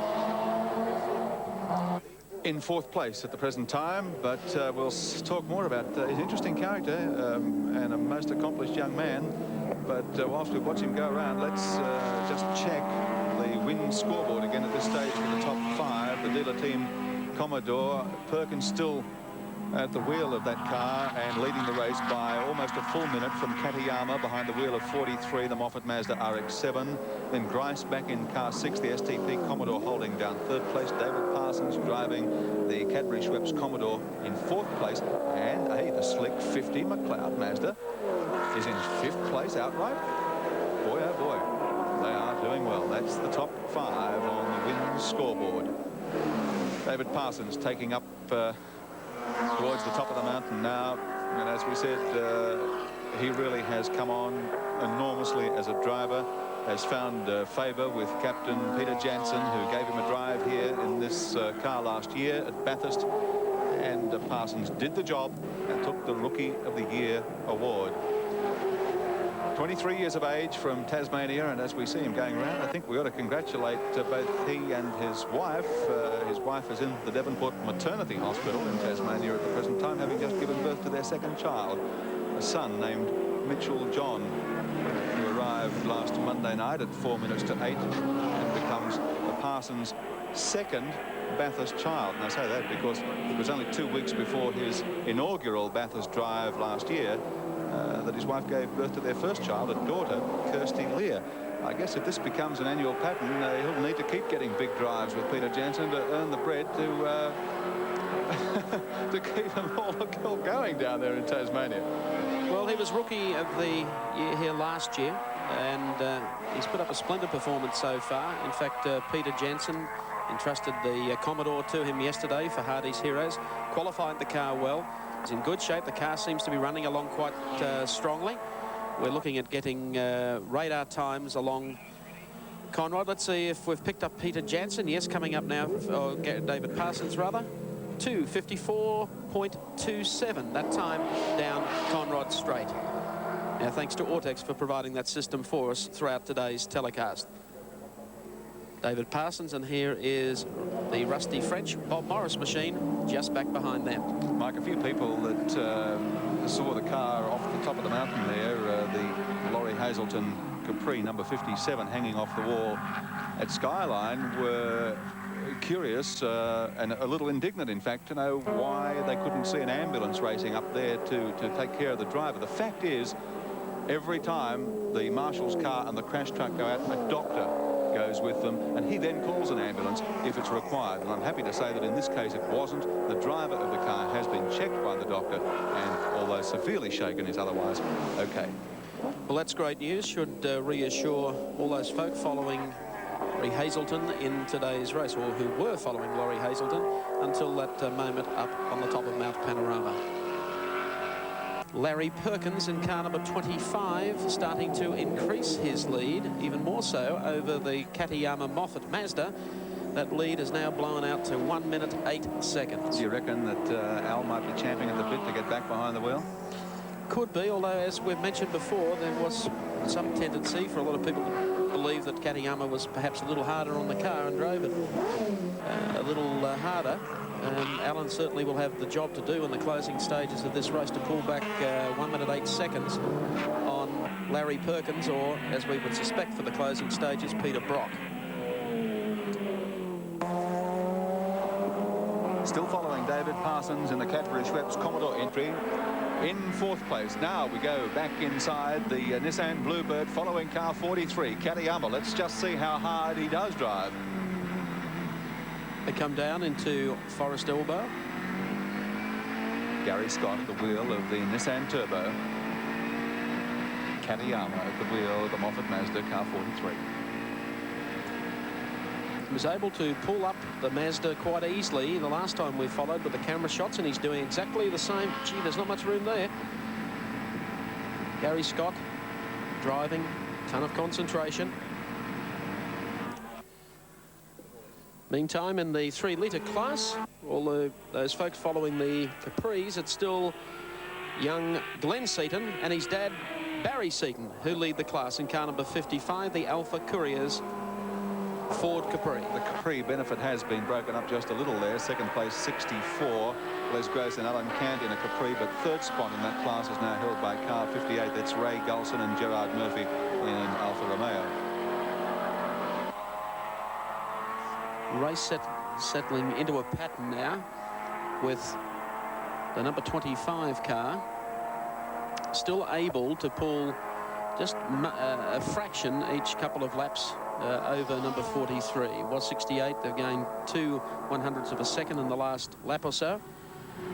In 4th place at the present time, but we'll talk more about his interesting character and a most accomplished young man. But whilst we watch him go around, let's just check the win scoreboard again at this stage for the top 5. The dealer team Commodore, Perkins still at the wheel of that car and leading the race by almost a full minute from Katayama behind the wheel of 43, the Moffat Mazda RX-7. Then Grice back in car 6, the STP Commodore holding down 3rd place. David Parsons driving the Cadbury Schweppes Commodore in 4th place. And, hey, the slick 50 McLeod Mazda is in 5th place outright. Boy, oh boy, they are doing well. That's the top 5 on the win scoreboard. David Parsons taking up towards the top of the mountain now, and as we said, he really has come on enormously as a driver, has found favour with Captain Peter Jansen, who gave him a drive here in this car last year at Bathurst, and Parsons did the job and took the Rookie of the Year award. 23 years of age from Tasmania, and as we see him going around, I think we ought to congratulate both he and his wife. His wife is in the Devonport Maternity Hospital in Tasmania at the present time, having just given birth to their 2nd child, a son named Mitchell John, who arrived last Monday night at 4 minutes to 8 and becomes the Parsons' 2nd Bathurst child. And I say that because it was only 2 weeks before his inaugural Bathurst drive last year that his wife gave birth to their 1st child, a daughter, Kirsty Lear. I guess if this becomes an annual pattern, he'll need to keep getting big drives with Peter Jansen to earn the bread to to keep them all going down there in Tasmania. Well, he was Rookie of the Year here last year, and he's put up a splendid performance so far. In fact, Peter Jansen entrusted the Commodore to him yesterday for Hardy's Heroes, qualified the car well. He's in good shape. The car seems to be running along quite strongly. We're looking at getting radar times along Conrad. Let's see if we've picked up Peter Jansen. Yes, coming up now, or David Parsons rather. 2:54.27, that time down Conrad Straight. Now, thanks to Autex for providing that system for us throughout today's telecast. David Parsons, and here is the rusty French Bob Morris machine just back behind them. Mike, a few people that saw the car off the top of the mountain there, the Laurie Hazelton Capri number 57 hanging off the wall at Skyline, were curious and a little indignant, in fact, to know why they couldn't see an ambulance racing up there to take care of the driver. The fact is, every time the marshal's car and the crash truck go out, a doctor goes with them, and he then calls an ambulance if it's required. And I'm happy to say that in this case it wasn't. The driver of the car has been checked by the doctor, and although severely shaken, is otherwise okay. Well, that's great news. Should reassure all those folk following Laurie Hazelton in today's race, or who were following Laurie Hazelton until that moment up on the top of Mount Panorama. Larry Perkins in car number 25, starting to increase his lead even more so over the Katayama Moffat Mazda. That lead is now blown out to 1 minute 8 seconds. Do you reckon that Al might be champing at the bit to get back behind the wheel? Could be, although as we've mentioned before, there was some tendency for a lot of people to believe that Katayama was perhaps a little harder on the car and drove it a little harder. And Alan certainly will have the job to do in the closing stages of this race to pull back 1 minute 8 seconds on Larry Perkins, or as we would suspect for the closing stages, Peter Brock. Still following David Parsons in the Cadbury Schweppes Commodore entry in 4th place. Now we go back inside the Nissan Bluebird following car 43, Katayama. Let's just see how hard he does drive. They come down into Forest Elbow. Gary Scott at the wheel of the Nissan Turbo. Katayama at the wheel of the Moffat Mazda car 43. He was able to pull up the Mazda quite easily the last time we followed with the camera shots, and he's doing exactly the same. Gee, there's not much room there. Gary Scott driving, ton of concentration. Meantime, in the 3-litre class, all those folks following the Capris, it's still young Glenn Seaton and his dad Barry Seaton who lead the class in car number 55, the Alpha Couriers Ford Capri. The Capri benefit has been broken up just a little there. 2nd place 64, Les Gross and Alan Cant in a Capri, but 3rd spot in that class is now held by car 58. That's Ray Gulson and Gerard Murphy in Alfa Romeo. Race settling into a pattern now with the number 25 car still able to pull just a fraction each couple of laps over number 43. It was 68. They've gained 2/100ths of a second in the last lap or so.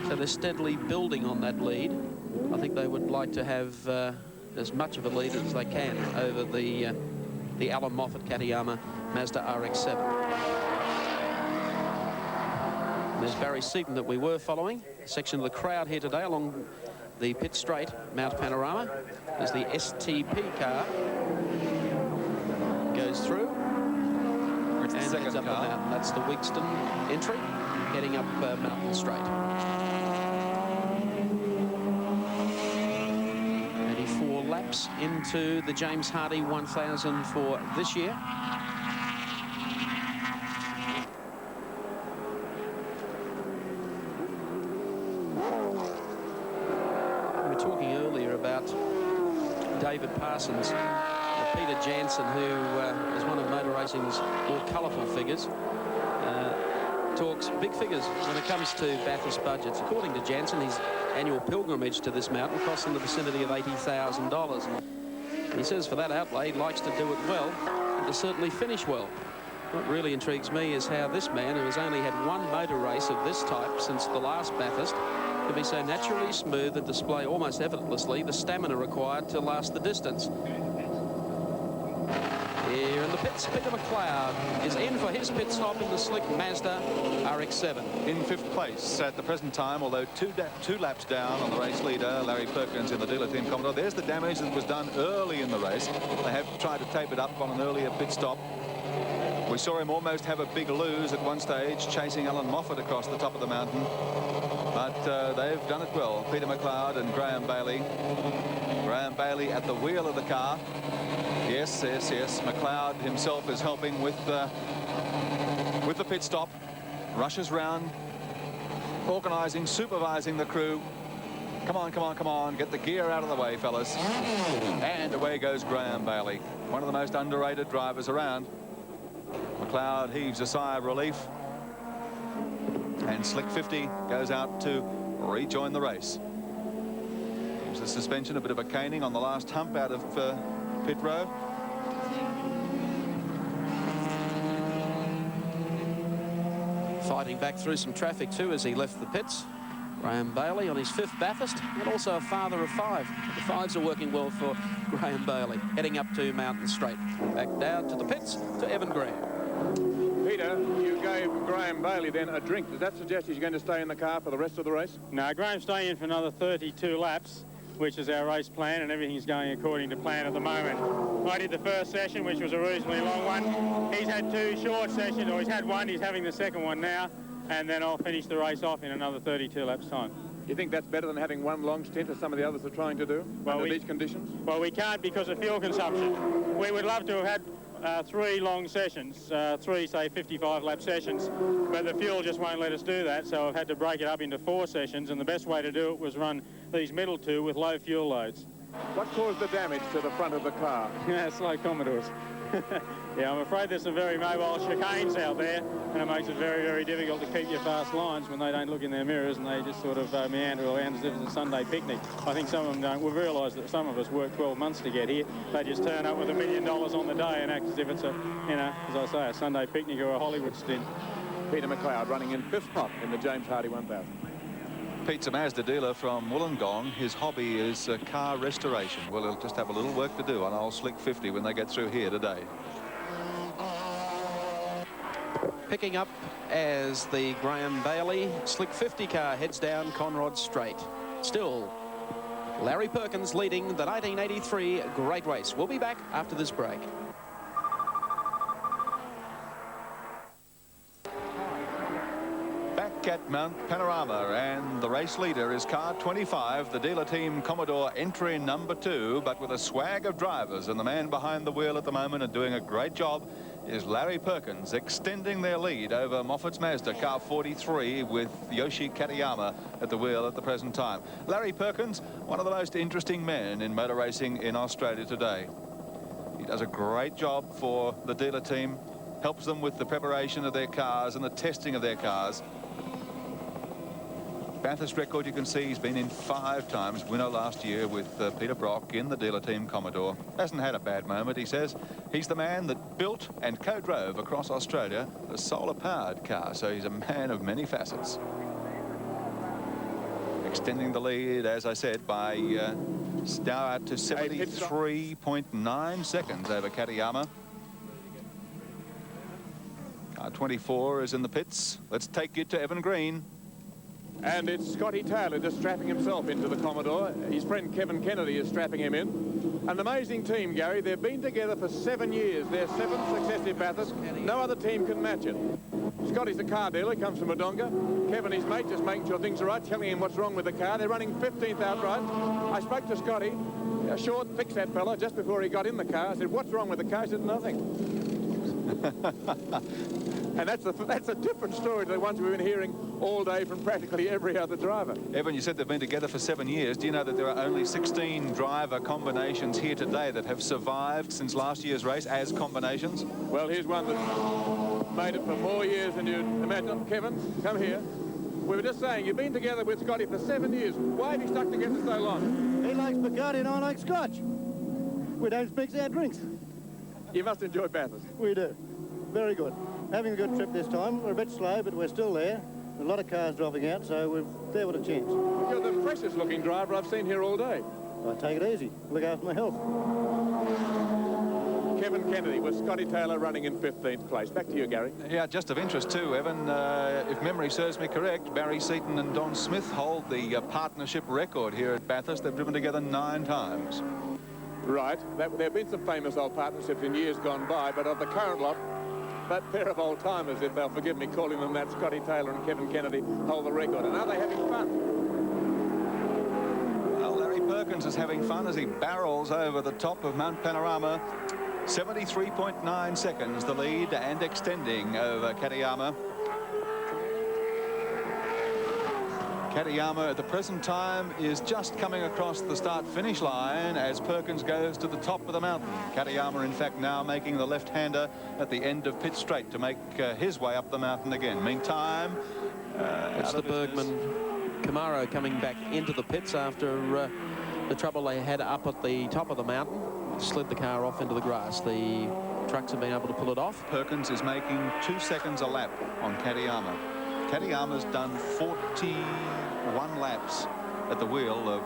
So they're steadily building on that lead. I think they would like to have as much of a lead as they can over the Alan Moffat Katayama Mazda RX-7. There's Barry Seaton that we were following. A section of the crowd here today along the pit straight, Mount Panorama. There's the STP car. Goes through. It's the and second heads up car. the mountain. That's the Wigston entry, heading up Mountain Straight. 84 laps into the James Hardy 1000 for this year. David Parsons, Peter Jansen, who is one of motor racing's more colourful figures, talks big figures when it comes to Bathurst budgets. According to Jansen, his annual pilgrimage to this mountain costs in the vicinity of $80,000. He says for that outlay, he likes to do it well and to certainly finish well. What really intrigues me is how this man, who has only had one motor race of this type since the last Bathurst, can be so naturally smooth and display almost effortlessly the stamina required to last the distance. Here in the pits, Peter McLeod is in for his pit stop in the slick Mazda RX-7. In 5th place at the present time, although two laps down on the race leader, Larry Perkins in the dealer team Commodore. There's the damage that was done early in the race. They have tried to tape it up on an earlier pit stop. We saw him almost have a big lose at one stage, chasing Alan Moffat across the top of the mountain. But they've done it well. Peter McLeod and Graham Bailey. Graham Bailey at the wheel of the car. Yes. McLeod himself is helping with the pit stop. Rushes round, organising, supervising the crew. Come on. Get the gear out of the way, fellas. And away goes Graham Bailey. One of the most underrated drivers around. McLeod heaves a sigh of relief. And Slick 50 goes out to rejoin the race. Gives the suspension a bit of a caning on the last hump out of pit row. Fighting back through some traffic too as he left the pits. Graham Bailey on his 5th Bathurst, and also a father of 5. The 5s are working well for Graham Bailey, heading up to Mountain Straight. Back down to the pits to Evan Graham. Peter, you gave Graham Bailey then a drink. Does that suggest he's going to stay in the car for the rest of the race? No, Graham's staying in for another 32 laps, which is our race plan, and everything's going according to plan at the moment. I did the first session, which was a reasonably long one. He's had 2 short sessions, or he's had one. He's having the second one now, and then I'll finish the race off in another 32 laps' time. Do you think that's better than having one long stint, as some of the others are trying to do under these conditions? Well, we can't because of fuel consumption. We would love to have had 3 long sessions, 3, say, 55-lap sessions, but the fuel just won't let us do that, so I've had to break it up into 4 sessions, and the best way to do it was run these middle 2 with low fuel loads. What caused the damage to the front of the car? Slow Commodores. Yeah, I'm afraid there's some very mobile chicanes out there, and it makes it very, very difficult to keep your fast lines when they don't look in their mirrors and they just sort of meander around as if it's a Sunday picnic. I think some of them don't. We've realised that some of us work 12 months to get here. They just turn up with $1 million on the day and act as if it's a, you know, as I say, a Sunday picnic or a Hollywood stint. Peter McLeod running in 5th spot in the James Hardy 1000. Pete's a Mazda dealer from Wollongong. His hobby is car restoration. Well, he'll just have a little work to do on old Slick 50 when they get through here today. Picking up as the Graham Bailey Slick 50 car heads down Conrod Straight. Still, Larry Perkins leading the 1983 Great Race. We'll be back after this break. At Mount Panorama, and the race leader is car 25, the dealer team Commodore, entry number 2, but with a swag of drivers, and the man behind the wheel at the moment and doing a great job is Larry Perkins, extending their lead over Moffat's Mazda car 43 with Yoshi Katayama at the wheel at the present time. Larry Perkins, one of the most interesting men in motor racing in Australia today. He does a great job for the dealer team, helps them with the preparation of their cars and the testing of their cars. Bathurst record, you can see he's been in 5 times. Winner last year with Peter Brock in the dealer team Commodore. Hasn't had a bad moment, he says. He's the man that built and co-drove across Australia a solar-powered car, so he's a man of many facets. Extending the lead, as I said, by now out to 73.9 seconds over Katayama. Car 24 is in the pits. Let's take you to Evan Green. And it's Scotty Taylor just strapping himself into the Commodore. His friend Kevin Kennedy is strapping him in. An amazing team, Gary. They've been together for 7 years. Their 7th successive Bathurst. No other team can match it. Scotty's a car dealer, comes from Wodonga. Kevin, his mate, just making sure things are right, telling him what's wrong with the car. They're running 15th outright. I spoke to Scotty, a short, thick-set fella, just before he got in the car. I said, what's wrong with the car? He said, nothing. And that's a different story to the ones we've been hearing all day from practically every other driver. Evan, you said they've been together for 7 years. Do you know that there are only 16 driver combinations here today that have survived since last year's race as combinations? Well, here's one that made it for more years than you'd imagine. Kevin, come here. We were just saying, you've been together with Scotty for 7 years. Why have you stuck together so long? He likes Bacardi and I like Scotch. We don't mix our drinks. You must enjoy Bathurst. We do. Very good. Having a good trip this time. We're a bit slow, but we're still there. A lot of cars dropping out, so we're there with a chance. You're the freshest looking driver I've seen here all day. I take it easy. Look after my health. Kevin Kennedy with Scotty Taylor running in 15th place. Back to you, Gary. Yeah, just of interest too, Evan. If memory serves me correct, Barry Seaton and Don Smith hold the partnership record here at Bathurst. They've driven together 9 times. Right. There have been some famous old partnerships in years gone by, but of the current lot, that pair of old-timers, if they'll forgive me calling them that, Scotty Taylor and Kevin Kennedy, hold the record. And are they having fun? Well, Larry Perkins is having fun as he barrels over the top of Mount Panorama. 73.9 seconds the lead, and extending over Katayama. Katayama at the present time is just coming across the start-finish line as Perkins goes to the top of the mountain. Katayama, in fact, now making the left-hander at the end of pit straight to make his way up the mountain again. Meantime, it's the Bergman Camaro coming back into the pits after the trouble they had up at the top of the mountain. Slid the car off into the grass. The trucks have been able to pull it off. Perkins is making 2 seconds a lap on Katayama. Katayama's done 41 laps at the wheel of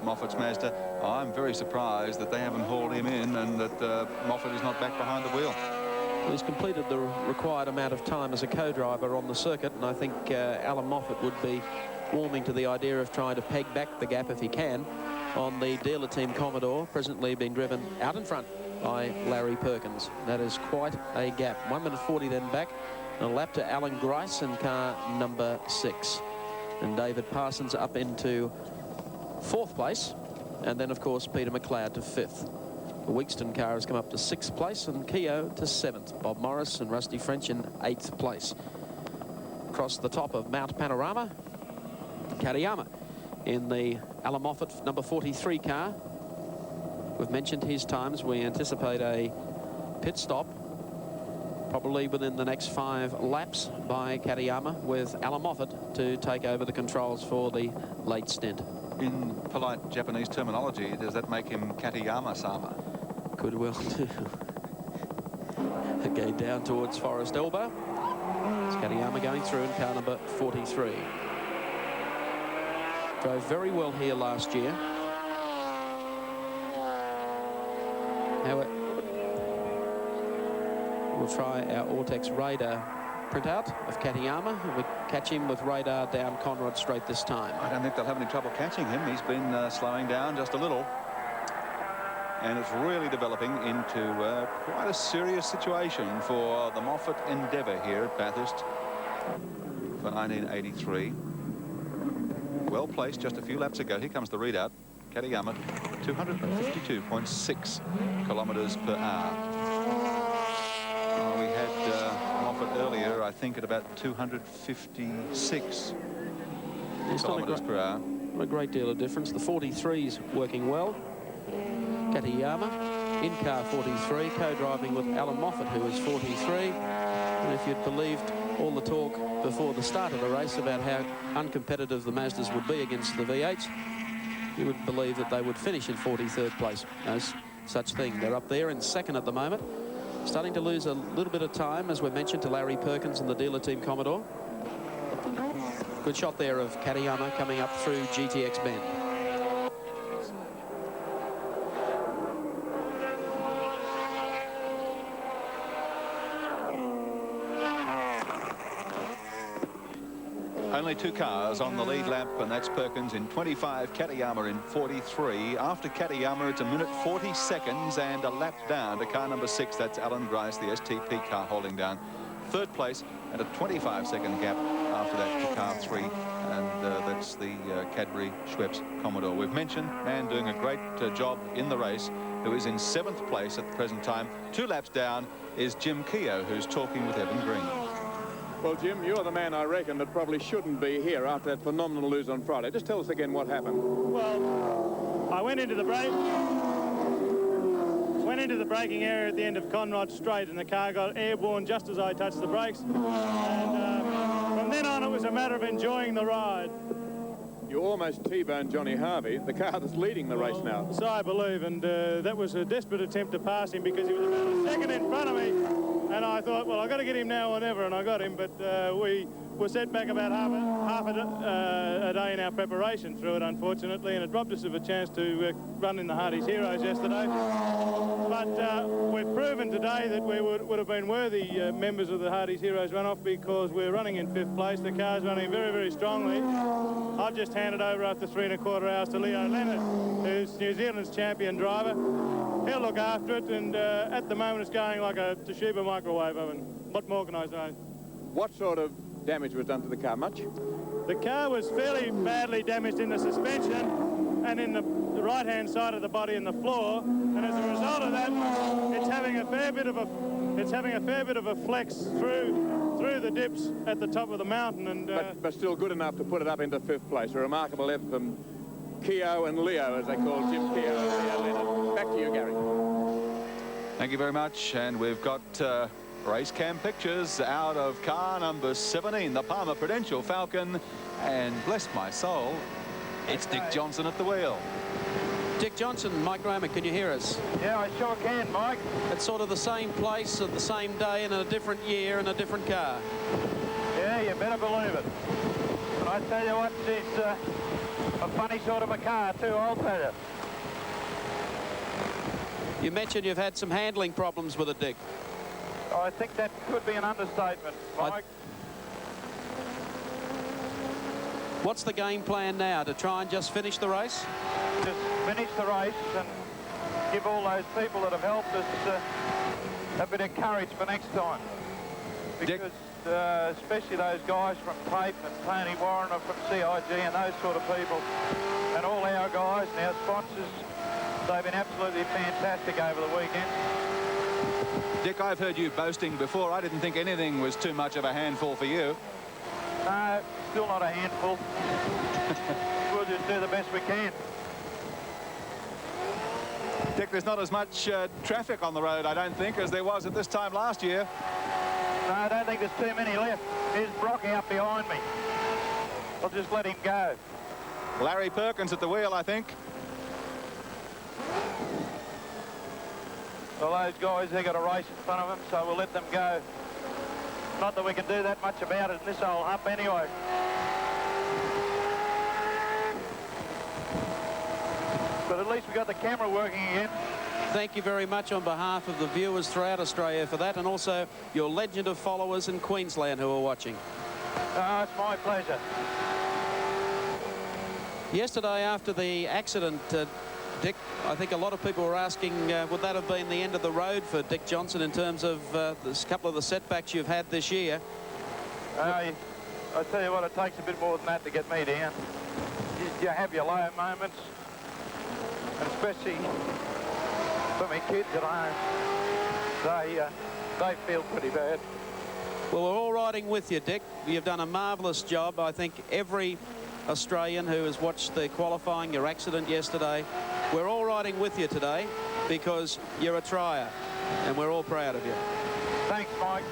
Moffat's Mazda. I'm very surprised that they haven't hauled him in and that Moffat is not back behind the wheel. Well, he's completed the required amount of time as a co-driver on the circuit, and I think Alan Moffat would be warming to the idea of trying to peg back the gap if he can on the dealer team Commodore, presently being driven out in front by Larry Perkins. That is quite a gap. 1 minute 40 then back. A lap to Alan Grice in car number 6. And David Parsons up into 4th place. And then, of course, Peter McLeod to 5th. The Wigston car has come up to 6th place, and Keogh to 7th. Bob Morris and Rusty French in 8th place. Across the top of Mount Panorama, Katayama in the Alan Moffat number 43 car. We've mentioned his times. We anticipate a pit stop probably within the next 5 laps by Katayama, with Alan Moffat to take over the controls for the late stint. In polite Japanese terminology, does that make him Katayama-sama? Could well do. Again, down towards Forest Elbow. It's Katayama going through in car number 43. Drove very well here last year. However, we'll try our Ortex radar printout of Katayama. We'll catch him with radar down Conrod Straight this time. I don't think they'll have any trouble catching him. He's been slowing down just a little. And it's really developing into quite a serious situation for the Moffat endeavour here at Bathurst for 1983. Well placed just a few laps ago. Here comes the readout. Katayama, 252.6 kilometres per hour. We had Moffat earlier, I think, at about 256 kilometres per hour. Not a great deal of difference. The 43's working well. Katayama in car 43, co-driving with Alan Moffat, who is 43. And if you'd believed all the talk before the start of the race about how uncompetitive the Mazdas would be against the V8s, you would believe that they would finish in 43rd place. No such thing. They're up there in 2nd at the moment. Starting to lose a little bit of time, as we mentioned, to Larry Perkins and the dealer team Commodore. Good shot there of Katayama coming up through GTX Bend. Only 2 cars on the lead lap, and that's Perkins in 25, Katayama in 43. After Katayama, it's 1 minute 40 seconds and a lap down to car number 6. That's Alan Grice, the STP car, holding down 3rd place, and a 25-second gap after that to car 3. And that's the Cadbury Schweppes Commodore. We've mentioned man doing a great job in the race, who is in 7th place at the present time. 2 laps down is Jim Keogh, who's talking with Evan Green. Well, Jim, you're the man, I reckon, that probably shouldn't be here after that phenomenal lose on Friday. Just tell us again what happened. Well, I went into the braking area at the end of Conrod Straight, and the car got airborne just as I touched the brakes. And from then on, it was a matter of enjoying the ride. You almost T-boned Johnny Harvey, the car that's leading the race now. So I believe, and that was a desperate attempt to pass him because he was about a second in front of me. And I thought, well, I've got to get him now or never, and I got him. But we were set back about half a day in our preparation through it, unfortunately, and it robbed us of a chance to run in the Hardy's Heroes yesterday. But we've proven today that we would have been worthy members of the Hardy's Heroes run-off, because we're running in 5th place. The car's running very, very strongly. I've just handed over after 3 1/4 hours to Leo Leonard, who's New Zealand's champion driver. He'll look after it, and at the moment it's going like a Toshiba microwave oven. What more can I say? What sort of damage was done to the car? Much? The car was fairly badly damaged in the suspension and in the right-hand side of the body and the floor, and as a result of that, it's having a fair bit of a flex through the dips at the top of the mountain. And but still good enough to put it up into 5th place. A remarkable effort from Keogh and Leo, as they call Jim Keogh and Leo Leonard. Back to you, Gary. Thank you very much, and we've got race cam pictures out of car number 17, the Palmer Prudential Falcon, and bless my soul, it's Dick Johnson at the wheel. Dick Johnson, Mike Raymer, can you hear us? Yeah, I sure can, Mike. It's sort of the same place at the same day and in a different year in a different car. Yeah, you better believe it. But I tell you what, it's a funny sort of a car too, I'll tell you. You mentioned you've had some handling problems with it, Dick. I think that could be an understatement, Mike. What's the game plan now? To try and just finish the race? Just finish the race and give all those people that have helped us a bit of courage for next time. Because especially those guys from Tape and Tony Warren from CIG and those sort of people, and all our guys and our sponsors, They've been absolutely fantastic over the weekend. Dick, I've heard you boasting before. I didn't think anything was too much of a handful for you. No, still not a handful. We'll just do the best we can. Dick, there's not as much traffic on the road, I don't think, as there was at this time last year. No, I don't think there's too many left. Here's Brock out behind me. I'll just let him go. Larry Perkins at the wheel, I think. Well, those guys, they've got a race in front of them, so we'll let them go. Not that we can do that much about it in this old hump anyway. But at least we got the camera working again. Thank you very much on behalf of the viewers throughout Australia for that, and also your legend of followers in Queensland who are watching. Oh, it's my pleasure. Yesterday after the accident, Dick, I think a lot of people were asking, would that have been the end of the road for Dick Johnson in terms of this couple of the setbacks you've had this year? I tell you what, it takes a bit more than that to get me down. You have your low moments, and especially for my kids at home, they feel pretty bad. Well, we're all riding with you, Dick. You've done a marvellous job. I think every Australian who has watched the qualifying, your accident yesterday, we're all riding with you today because you're a trier, and we're all proud of you. Thanks, Mike.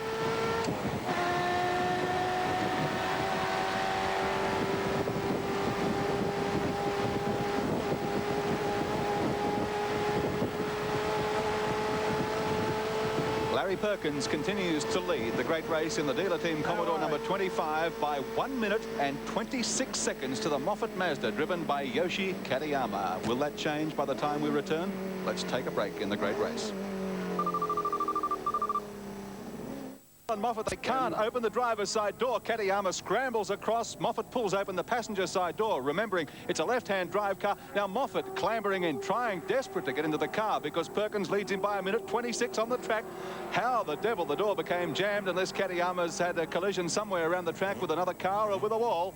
Larry Perkins continues to lead the great race in the dealer team Commodore number 25 by 1 minute and 26 seconds to the Moffat Mazda driven by Yoshi Katayama. Will that change by the time we return? Let's take a break in the great race. On Moffat, they can't open the driver's side door. Katayama scrambles across. Moffat pulls open the passenger side door, remembering it's a left-hand drive car. Now Moffat clambering in, trying desperate to get into the car because Perkins leads him by 1 minute 26 on the track. How the devil the door became jammed unless Katayama's had a collision somewhere around the track with another car or with a wall.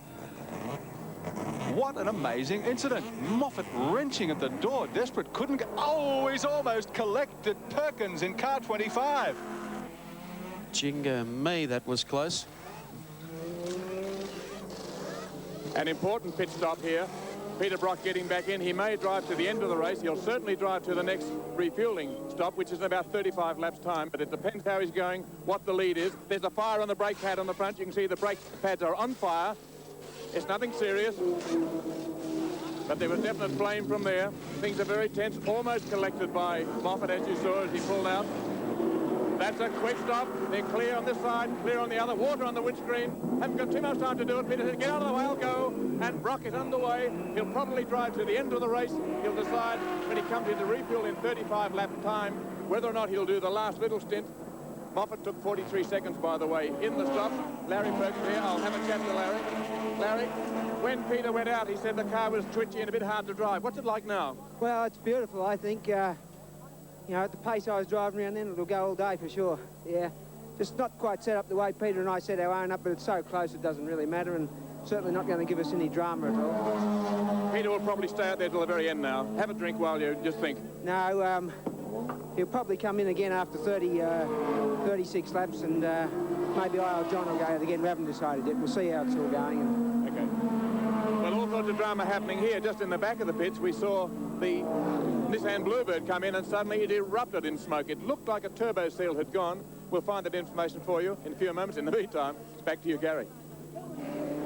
What an amazing incident. Moffat wrenching at the door, desperate, couldn't get... Oh, he's almost collected Perkins in car 25. Jinga me, that was close. An important pit stop here. Peter Brock getting back in. He may drive to the end of the race. He'll certainly drive to the next refueling stop, which is in about 35 laps time. But it depends how he's going, what the lead is. There's a fire on the brake pad on the front. You can see the brake pads are on fire. It's nothing serious. But there was definite flame from there. Things are very tense, almost collected by Moffat, as you saw as he pulled out. That's a quick stop. They're clear on this side, clear on the other. Water on the windscreen. Haven't got too much time to do it. Peter said, get out of the way, I'll go. And Brock is underway. He'll probably drive to the end of the race. He'll decide when he comes into refuel in 35 lap time whether or not he'll do the last little stint. Moffat took 43 seconds, by the way, in the stop. Larry Perkins here. I'll have a chat to Larry. Larry, when Peter went out, he said the car was twitchy and a bit hard to drive. What's it like now? Well, it's beautiful, I think. You know, at the pace I was driving around then, it'll go all day for sure. Yeah, just not quite set up the way Peter and I set our own up, but it's so close it doesn't really matter, and certainly not going to give us any drama at all. Peter will probably stay out there till the very end now. Have a drink while you just think. No, he'll probably come in again after 36 laps, and maybe I or John will go out again. We haven't decided yet. We'll see how it's all going. Okay. Well, all sorts of drama happening here. Just in the back of the pits, we saw the Nissan Bluebird come in and suddenly it erupted in smoke. It looked like a turbo seal had gone. We'll find that information for you in a few moments. In the meantime, it's back to you, Gary.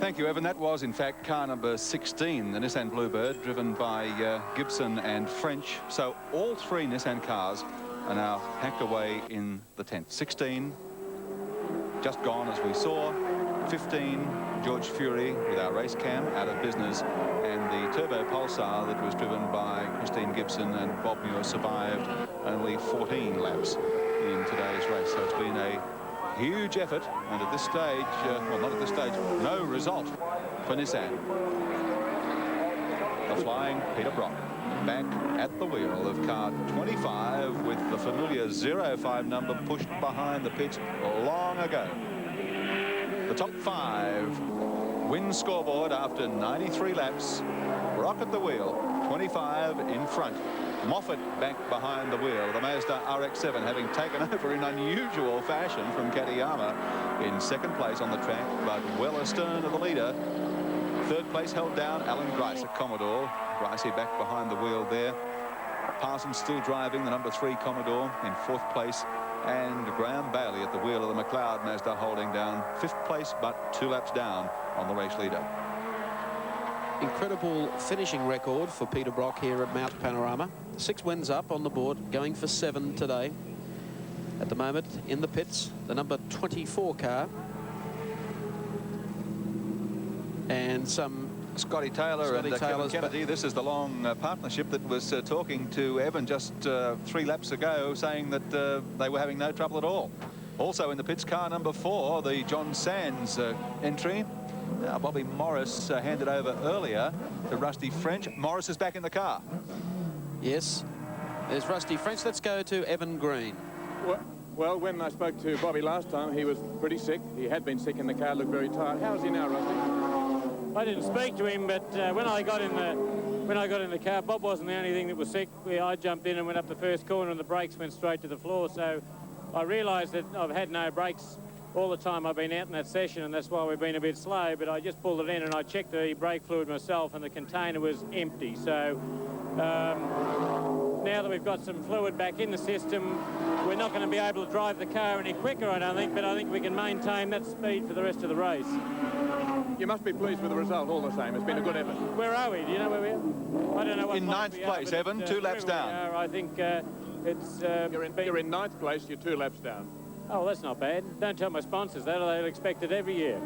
Thank you, Evan. That was, in fact, car number 16, the Nissan Bluebird, driven by Gibson and French. So all three Nissan cars are now packed away in the tent. 16, just gone as we saw. 15, George Fury with our race cam out of business, and the Turbo Pulsar that was driven by Christine Gibson and Bob Muir survived only 14 laps in today's race. So it's been a huge effort, and at this stage, well, not at this stage, no result for Nissan. The flying Peter Brock back at the wheel of car 25 with the familiar 05 number pushed behind the pits long ago. The top 5 win scoreboard after 93 laps. Brock at the wheel, 25 in front. Moffat back behind the wheel. The Mazda RX-7 having taken over in unusual fashion from Katayama in second place on the track, but well astern of the leader. Third place held down Alan Grice at Commodore. Gricey back behind the wheel there. Parsons still driving the number 3 Commodore in fourth place, and Graham Bailey at the wheel of the McLeod Mazda holding down fifth place, but 2 laps down on the race leader. Incredible finishing record for Peter Brock here at Mount Panorama. 6 wins up on the board, going for 7 today. At the moment, in the pits, the number 24 car. And some Scotty Taylor and Kevin Kennedy. This is the long partnership that was talking to Evan just 3 laps ago, saying that they were having no trouble at all. Also in the pits, car number 4, the John Sands entry. Now Bobby Morris handed over earlier to Rusty French. Morris is back in the car. Yes, there's Rusty French. Let's go to Evan Green. Well, when I spoke to Bobby last time, he was pretty sick. He had been sick in the car, looked very tired. How is he now, Rusty? I didn't speak to him, but when I got in the car, Bob wasn't the only thing that was sick. I jumped in and went up the first corner, and the brakes went straight to the floor. So I realised that I've had no brakes all the time I've been out in that session, and that's why we've been a bit slow. But I just pulled it in and I checked the brake fluid myself, and the container was empty. So now that we've got some fluid back in the system, we're not going to be able to drive the car any quicker, I don't think, but I think we can maintain that speed for the rest of the race. You must be pleased with the result all the same. It's been a good effort. Where are we? Do you know where we are? I don't know what in 9th place, Evan, 2 laps down. I think it's... You're in 9th place, you're 2 laps down. Oh, well, that's not bad. Don't tell my sponsors that, or they'll expect it every year.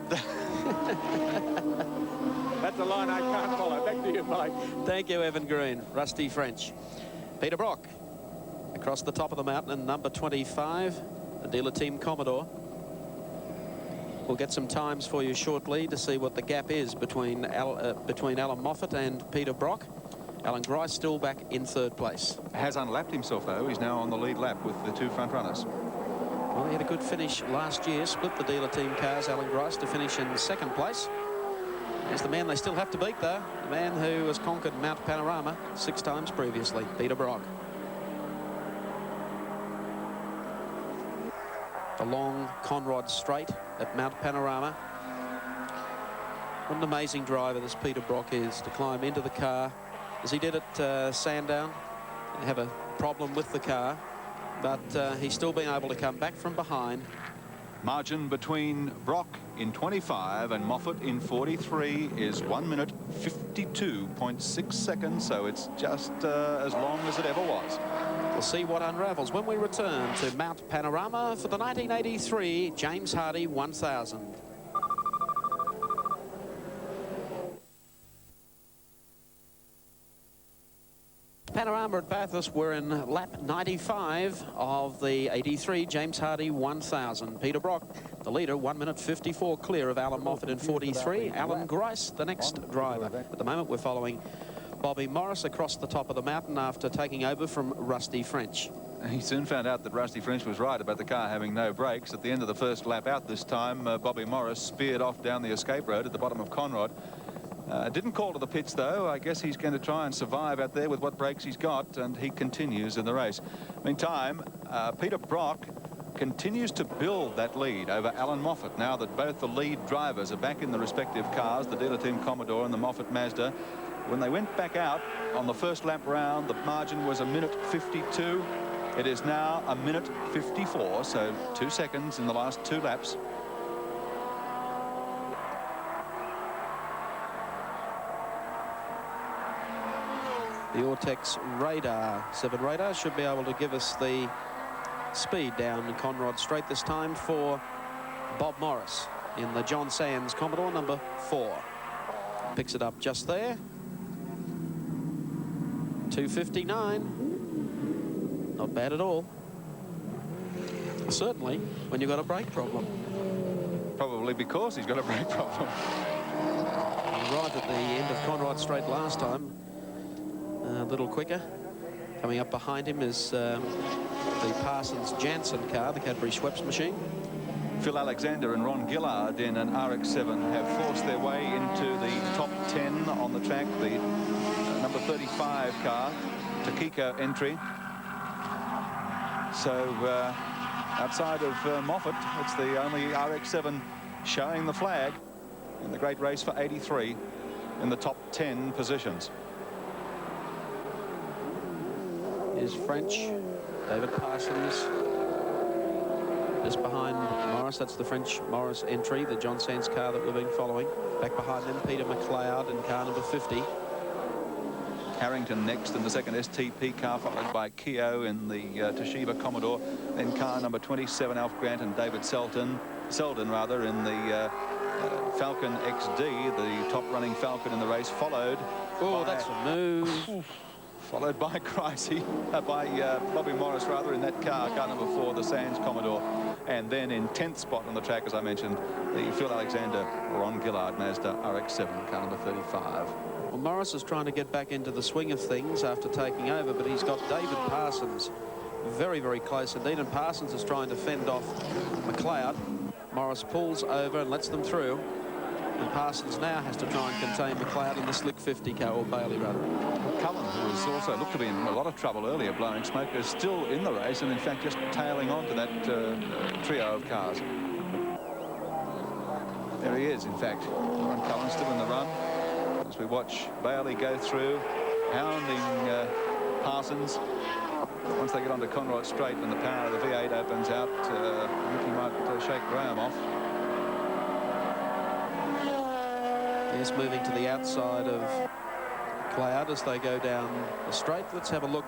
That's a line I can't follow. Back to you, Mike. Thank you, Evan Green. Rusty French. Peter Brock across the top of the mountain in number 25, the dealer team Commodore. We'll get some times for you shortly to see what the gap is between Alan Moffat and Peter Brock. Alan Grice still back in 3rd place. Has unlapped himself, though. He's now on the lead lap with the 2 front runners. Well, he had a good finish last year, split the dealer team cars, Alan Grice, to finish in 2nd place. There's the man they still have to beat, though, the man who has conquered Mount Panorama 6 times previously, Peter Brock. The long Conrod straight at Mount Panorama. What an amazing driver this Peter Brock is, to climb into the car as he did at Sandown. Have a problem with the car, but he's still been able to come back from behind. Margin between Brock in 25 and Moffat in 43 is 1 minute 52.6 seconds, so it's just as long as it ever was. We'll see what unravels when we return to Mount Panorama for the 1983 James Hardy 1000. Panorama at Bathurst, we're in lap 95 of the 83 James Hardy 1000. Peter Brock, the leader, 1 minute 54 clear of Alan Moffat in 43. Alan Grice, the next driver. At the moment, we're following Bobby Morris across the top of the mountain after taking over from Rusty French. He soon found out that Rusty French was right about the car having no brakes. At the end of the first lap out this time, Bobby Morris speared off down the escape road at the bottom of Conrod. Didn't call to the pits, though. I guess he's going to try and survive out there with what brakes he's got, and he continues in the race. Meantime, Peter Brock continues to build that lead over Alan Moffat now that both the lead drivers are back in the respective cars, the dealer team Commodore and the Moffat Mazda. When they went back out on the first lap round, the margin was 1 minute 52. It is now 1 minute 54, so 2 seconds in the last 2 laps. The Ortex radar, 7 radar, should be able to give us the speed down Conrod straight this time for Bob Morris in the John Sands Commodore number 4. Picks it up just there. 2:59. Not bad at all. Certainly when you've got a brake problem. Probably because he's got a brake problem. Right at the end of Conrod straight last time. A little quicker. Coming up behind him is the Parsons Janssen car, the Cadbury Schweppes machine. Phil Alexander and Ron Gillard in an RX-7 have forced their way into the top 10 on the track. The number 35 car, Takiko entry. So outside of Moffat, it's the only RX-7 showing the flag in the great race for 83 in the top 10 positions. Is French. David Parsons just behind Morris. That's the French Morris entry, the John Sands car that we've been following. Back behind them, Peter McLeod in car number 50. Harrington next in the second STP car, followed by Keogh in the Toshiba Commodore. Then car number 27, Alf Grant and David Selden rather, in the Falcon XD, the top running Falcon in the race, followed. Oh, that's a move. Followed by Bobby Morris rather in that car number 4, the Sands Commodore. And then in 10th spot on the track, as I mentioned, the Phil Alexander Ron Gillard Mazda RX-7, car number 35. Well, Morris is trying to get back into the swing of things after taking over, but he's got David Parsons very, very close indeed, and Parsons is trying to fend off McLeod. Morris pulls over and lets them through, and Parsons now has to try and contain McLeod in the slick 50 car, or Bailey rather. Cullen, who was also looked to be in a lot of trouble earlier, blowing smoke, is still in the race and in fact just tailing on to that trio of cars. There he is, in fact. Warren Cullen still in the run as we watch Bailey go through, hounding Parsons. Once they get onto Conrod Straight and the power of the V8 opens out, I think he might shake Graham off. Yes, moving to the outside of Cloud as they go down the straight. Let's have a look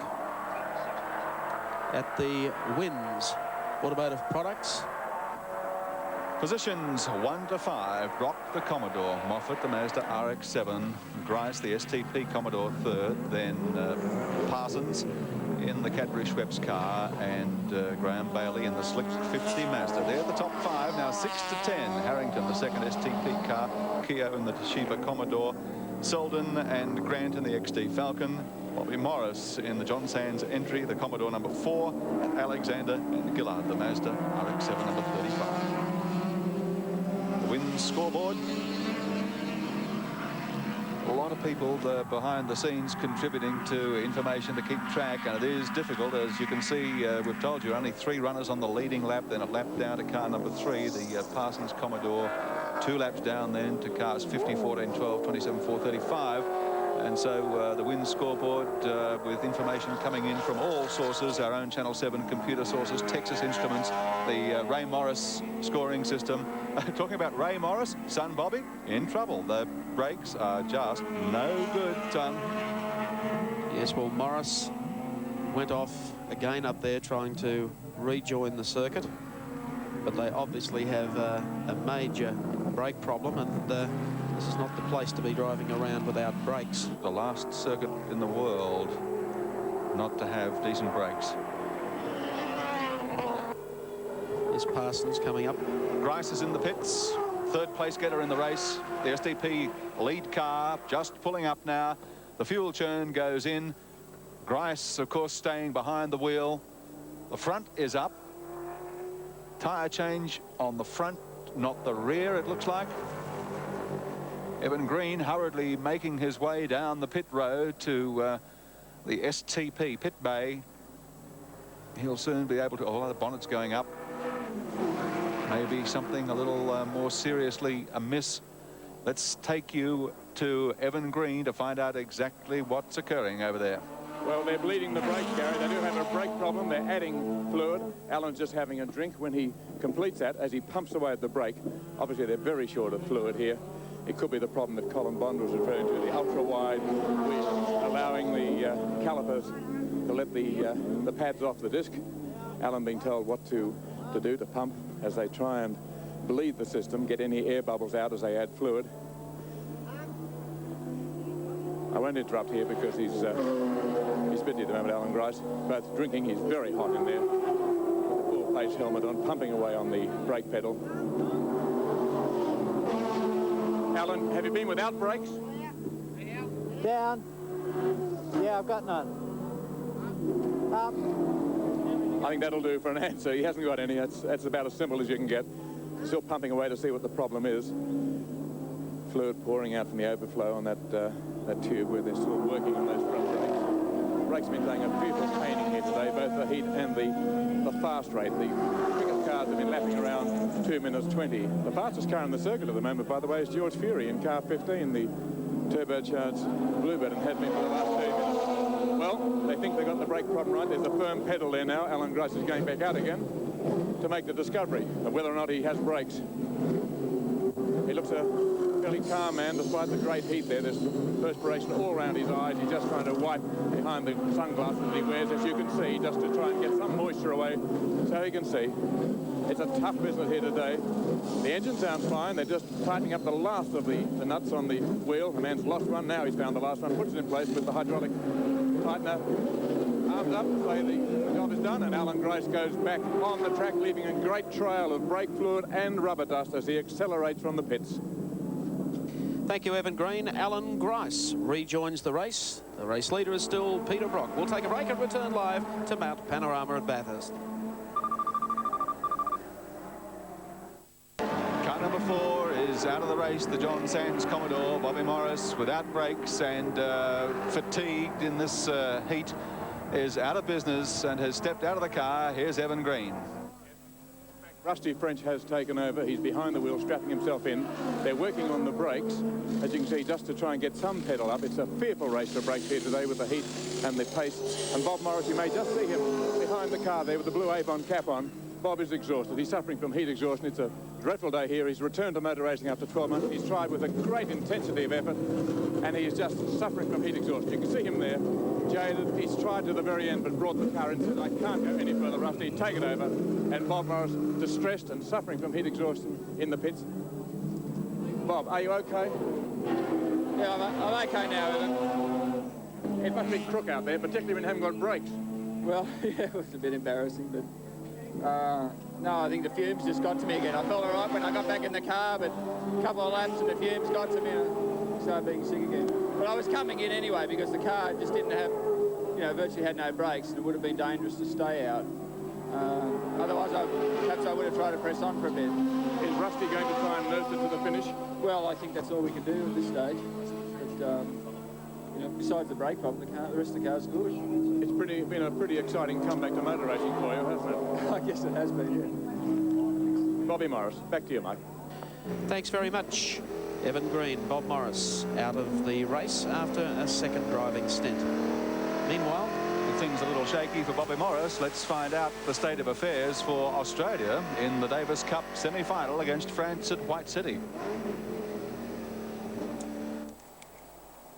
at the wins. Automotive Products. Positions 1 to 5, Brock the Commodore, Moffat the Mazda RX-7, Grice the STP Commodore 3rd, then Parsons in the Cadbury Schweppes car, and Graham Bailey in the Slick 50 Mazda. They're the top 5 now. 6 to 10, Harrington the second STP car, Keogh in the Toshiba Commodore, Selden and Grant in the XD Falcon, Bobby Morris in the John Sands entry, the Commodore number 4, and Alexander and Gillard the Mazda RX-7 number 35. Wins scoreboard. A lot of people behind the scenes contributing to information to keep track, and it is difficult. As you can see, we've told you only 3 runners on the leading lap, then a lap down to car number 3, the Parsons Commodore, 2 laps down then to cars 50, 14, 12, 27, 4, 35. And so the wins scoreboard with information coming in from all sources, our own Channel 7 computer sources, Texas Instruments, the Ray Morris scoring system. Talking about Ray Morris, son Bobby, in trouble. The brakes are just no good, son. Yes, well, Morris went off again up there trying to rejoin the circuit, but they obviously have a major brake problem, and this is not the place to be driving around without brakes. The last circuit in the world not to have decent brakes. Is Parsons coming up? Grice is in the pits, 3rd place getter in the race. The STP lead car just pulling up now. The fuel churn goes in. Grice, of course, staying behind the wheel. The front is up. Tyre change on the front, not the rear, it looks like. Evan Green hurriedly making his way down the pit road to the STP pit bay. He'll soon be able to, although the bonnet's going up, maybe something a little more seriously amiss. Let's take you to Evan Green to find out exactly what's occurring over there. Well, they're bleeding the brakes, Gary. They do have a brake problem. They're adding fluid. Alan's just having a drink. When he completes that, as he pumps away at the brake, obviously they're very short of fluid here. It could be the problem that Colin Bond was referring to, the ultra-wide wheel, allowing the calipers to let the pads off the disc. Alan being told what to do to pump as they try and bleed the system, get any air bubbles out as they add fluid. I won't interrupt here because he's busy at the moment, Alan Grice. Both drinking, he's very hot in there with the full-face helmet on, pumping away on the brake pedal. Alan, have you been without brakes? Down. Yeah, I've got none. Up. I think that'll do for an answer. He hasn't got any. That's about as simple as you can get. Still pumping away to see what the problem is. fluid pouring out from the overflow on that tube where they're still working on those front brakes. The brakes have been playing a fearful painting here today, both the heat and the fast rate. The quickest cars have been lapping around 2 minutes 20. The fastest car in the circuit at the moment, by the way, is George Fury in car 15, the turbocharged Bluebird, and has been for the last 2 minutes. Well, they think they got the brake problem right. There's a firm pedal there now. Alan Grice is going back out again to make the discovery of whether or not he has brakes. He looks a fairly calm man despite the great heat there. There's perspiration all around his eyes. He's just trying to wipe behind the sunglasses that he wears, as you can see, just to try and get some moisture away so he can see. It's a tough business here today. The engine sounds fine. They're just tightening up the last of the nuts on the wheel. The man's lost one. Now he's found the last one, puts it in place with the hydraulic tightener. Arms up, say the job is done, and Alan Grice goes back on the track, leaving a great trail of brake fluid and rubber dust as he accelerates from the pits. Thank you, Evan Green. Alan Grice rejoins the race. The race leader is still Peter Brock. We'll take a break and return live to Mount Panorama at Bathurst. Car number 4 is out of the race. The John Sands Commodore, Bobby Morris, without brakes and fatigued in this heat, is out of business and has stepped out of the car. Here's Evan Green. Rusty French has taken over. He's behind the wheel, strapping himself in. They're working on the brakes, as you can see, just to try and get some pedal up. It's a fearful race for brakes here today with the heat and the pace. And Bob Morris, you may just see him behind the car there with the blue Avon cap on. Bob is exhausted. He's suffering from heat exhaustion. It's a dreadful day here. He's returned to motor racing after 12 months. He's tried with a great intensity of effort, and he is just suffering from heat exhaustion. You can see him there, jaded. He's tried to the very end, but brought the car in and said, I can't go any further, Rusty. Take it over. And Bob Morris, distressed and suffering from heat exhaustion in the pits. Bob, are you okay? Yeah, I'm okay now, Evan. It must be crook out there, particularly when you haven't got brakes. Well, yeah, it was a bit embarrassing, but no, I think the fumes just got to me again. I felt all right when I got back in the car, but a couple of laps and the fumes got to me and I started being sick again. But I was coming in anyway because the car just didn't have, virtually had no brakes, and it would have been dangerous to stay out. Otherwise, perhaps I would have tried to press on for a bit. Is Rusty going to try and nurse it to the finish? Well, I think that's all we can do at this stage. But, besides the brake problem, the rest of the car's good. It's been a pretty exciting comeback to motor racing for you, hasn't it? I guess it has been, yeah. Bobby Morris, back to you, Mike. Thanks very much, Evan Green. Bob Morris out of the race after a second driving stint. Meanwhile, things a little shaky for Bobby Morris. Let's find out the state of affairs for Australia in the Davis Cup semi-final against France at White City.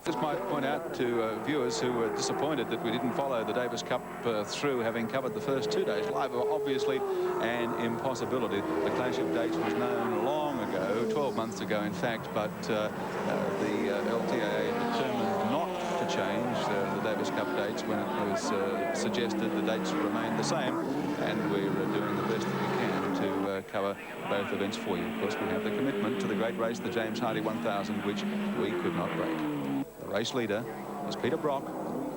Just might point out to viewers who were disappointed that we didn't follow the Davis Cup through, having covered the first 2 days live, obviously an impossibility. The clash of dates was known long ago, 12 months ago in fact, but the LTAA determined not to change the Davis Cup dates when it was suggested the dates remain the same, and we're doing the best that we can to cover both events for you. Of course, we have the commitment to the great race, the James Hardy 1000, which we could not break. The race leader is Peter Brock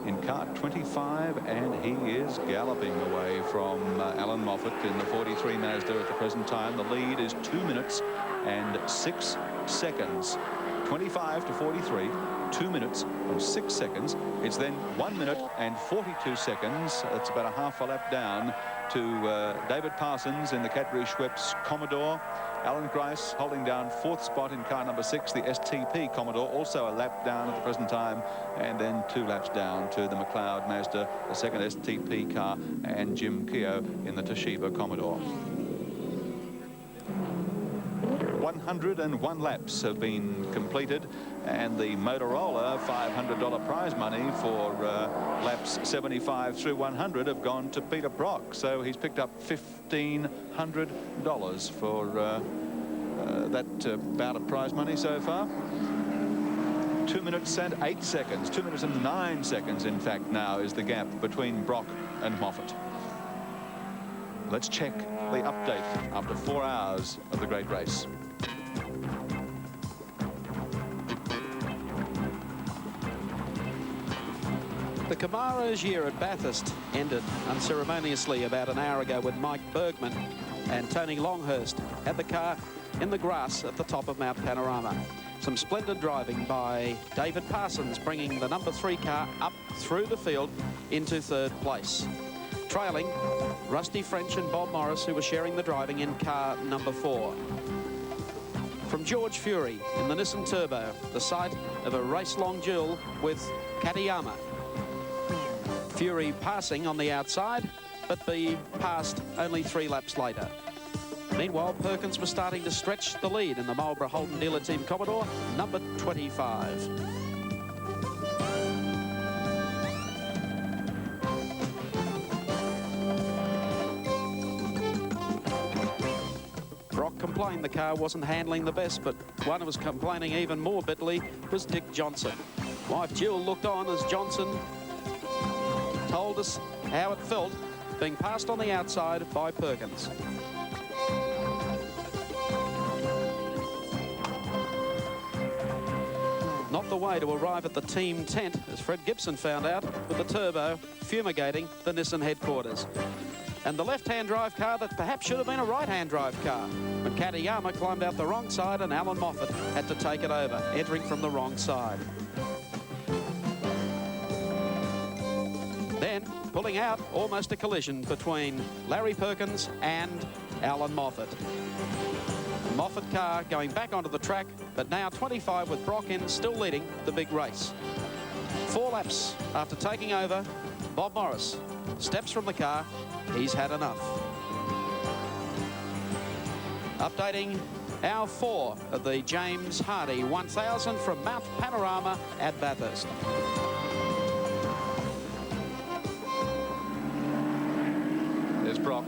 in car 25, and he is galloping away from Alan Moffat in the 43 Mazda at the present time. The lead is 2 minutes and 6 seconds. 25 to 43, 2 minutes and 6 seconds. It's then 1 minute and 42 seconds. That's about a half a lap down to David Parsons in the Cadbury Schweppes Commodore. Alan Grice holding down 4th spot in car number 6, the STP Commodore, also a lap down at the present time, and then 2 laps down to the McLeod Mazda, the second STP car, and Jim Keogh in the Toshiba Commodore. 101 laps have been completed, and the Motorola $500 prize money for laps 75 through 100 have gone to Peter Brock. So he's picked up $1,500 for that bout of prize money so far. 2 minutes and 8 seconds, 2 minutes and 9 seconds, in fact, now is the gap between Brock and Moffat. Let's check the update after 4 hours of the great race. the Camaro's year at Bathurst ended unceremoniously about an hour ago when Mike Bergman and Tony Longhurst had the car in the grass at the top of Mount Panorama. Some splendid driving by David Parsons, bringing the number 3 car up through the field into 3rd place. Trailing Rusty French and Bob Morris, who were sharing the driving in car number 4. From George Fury in the Nissan Turbo, the site of a race-long duel with Katayama. Fury passing on the outside, but be passed only 3 laps later. Meanwhile, Perkins was starting to stretch the lead in the Marlborough Holden Dealer Team Commodore, number 25. Brock complained the car wasn't handling the best, but one who was complaining even more bitterly was Dick Johnson. Wife Jill looked on as Johnson told us how it felt being passed on the outside by Perkins. Not the way to arrive at the team tent, as Fred Gibson found out, with the turbo fumigating the Nissan headquarters. And the left-hand drive car that perhaps should have been a right-hand drive car, when Katayama climbed out the wrong side and Alan Moffat had to take it over, entering from the wrong side. Then, pulling out, almost a collision between Larry Perkins and Alan Moffat. Moffat car going back onto the track, but now 25 with Brock in, still leading the big race. 4 laps after taking over, Bob Morris steps from the car. He's had enough. Updating hour 4 of the James Hardy 1000 from Mount Panorama at Bathurst. There's Brock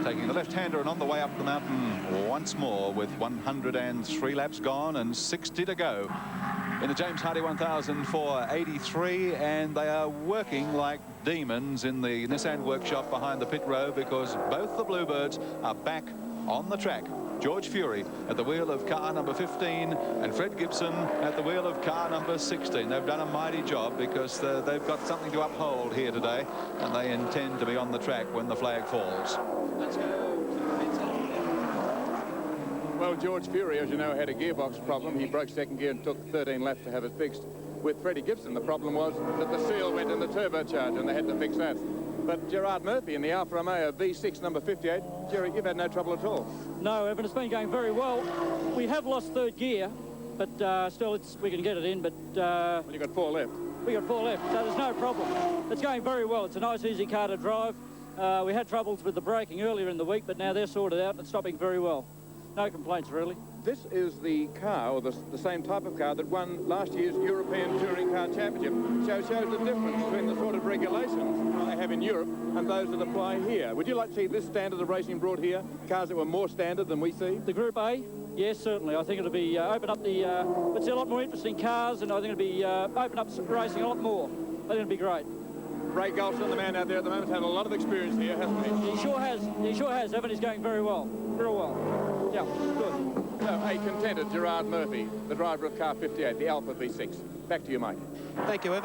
taking the left-hander and on the way up the mountain once more with 103 laps gone and 60 to go in the James Hardy 1000 for 83, and they are working like demons in the Nissan workshop behind the pit road because both the Bluebirds are back on the track. George Fury at the wheel of car number 15 and Fred Gibson at the wheel of car number 16. They've done a mighty job because they've got something to uphold here today, and they intend to be on the track when the flag falls. Let's go. Well, George Fury, as you know, had a gearbox problem. He broke second gear and took 13 laps to have it fixed. With Freddie Gibson, the problem was that the seal went in the turbocharger and they had to fix that. But Gerard Murphy in the Alfa Romeo V6 number 58, Jerry, you've had no trouble at all. No, Evan, it's been going very well. We have lost 3rd gear, but still we can get it in. But well, you've got 4 left. We got 4 left, so there's no problem. It's going very well. It's a nice, easy car to drive. We had troubles with the braking earlier in the week, but now they're sorted out and it's stopping very well. No complaints, really. This is the car, or the same type of car, that won last year's European Touring Car Championship. Shows the difference between the sort of regulations they have in Europe and those that apply here. Would you like to see this standard of racing brought here? Cars that were more standard than we see? The Group A? Yes, certainly. I think it'll be open up the... we'll see a lot more interesting cars, and I think it'll be open up racing a lot more. I think it'll be great. Ray Golson, the man out there at the moment, had a lot of experience here, hasn't he? He sure has. He sure has. Evan is going very well. Real well. Yeah, good. So, a contented Gerard Murphy, the driver of car 58, the Alfa V6. Back to you, Mike. Thank you, Evan.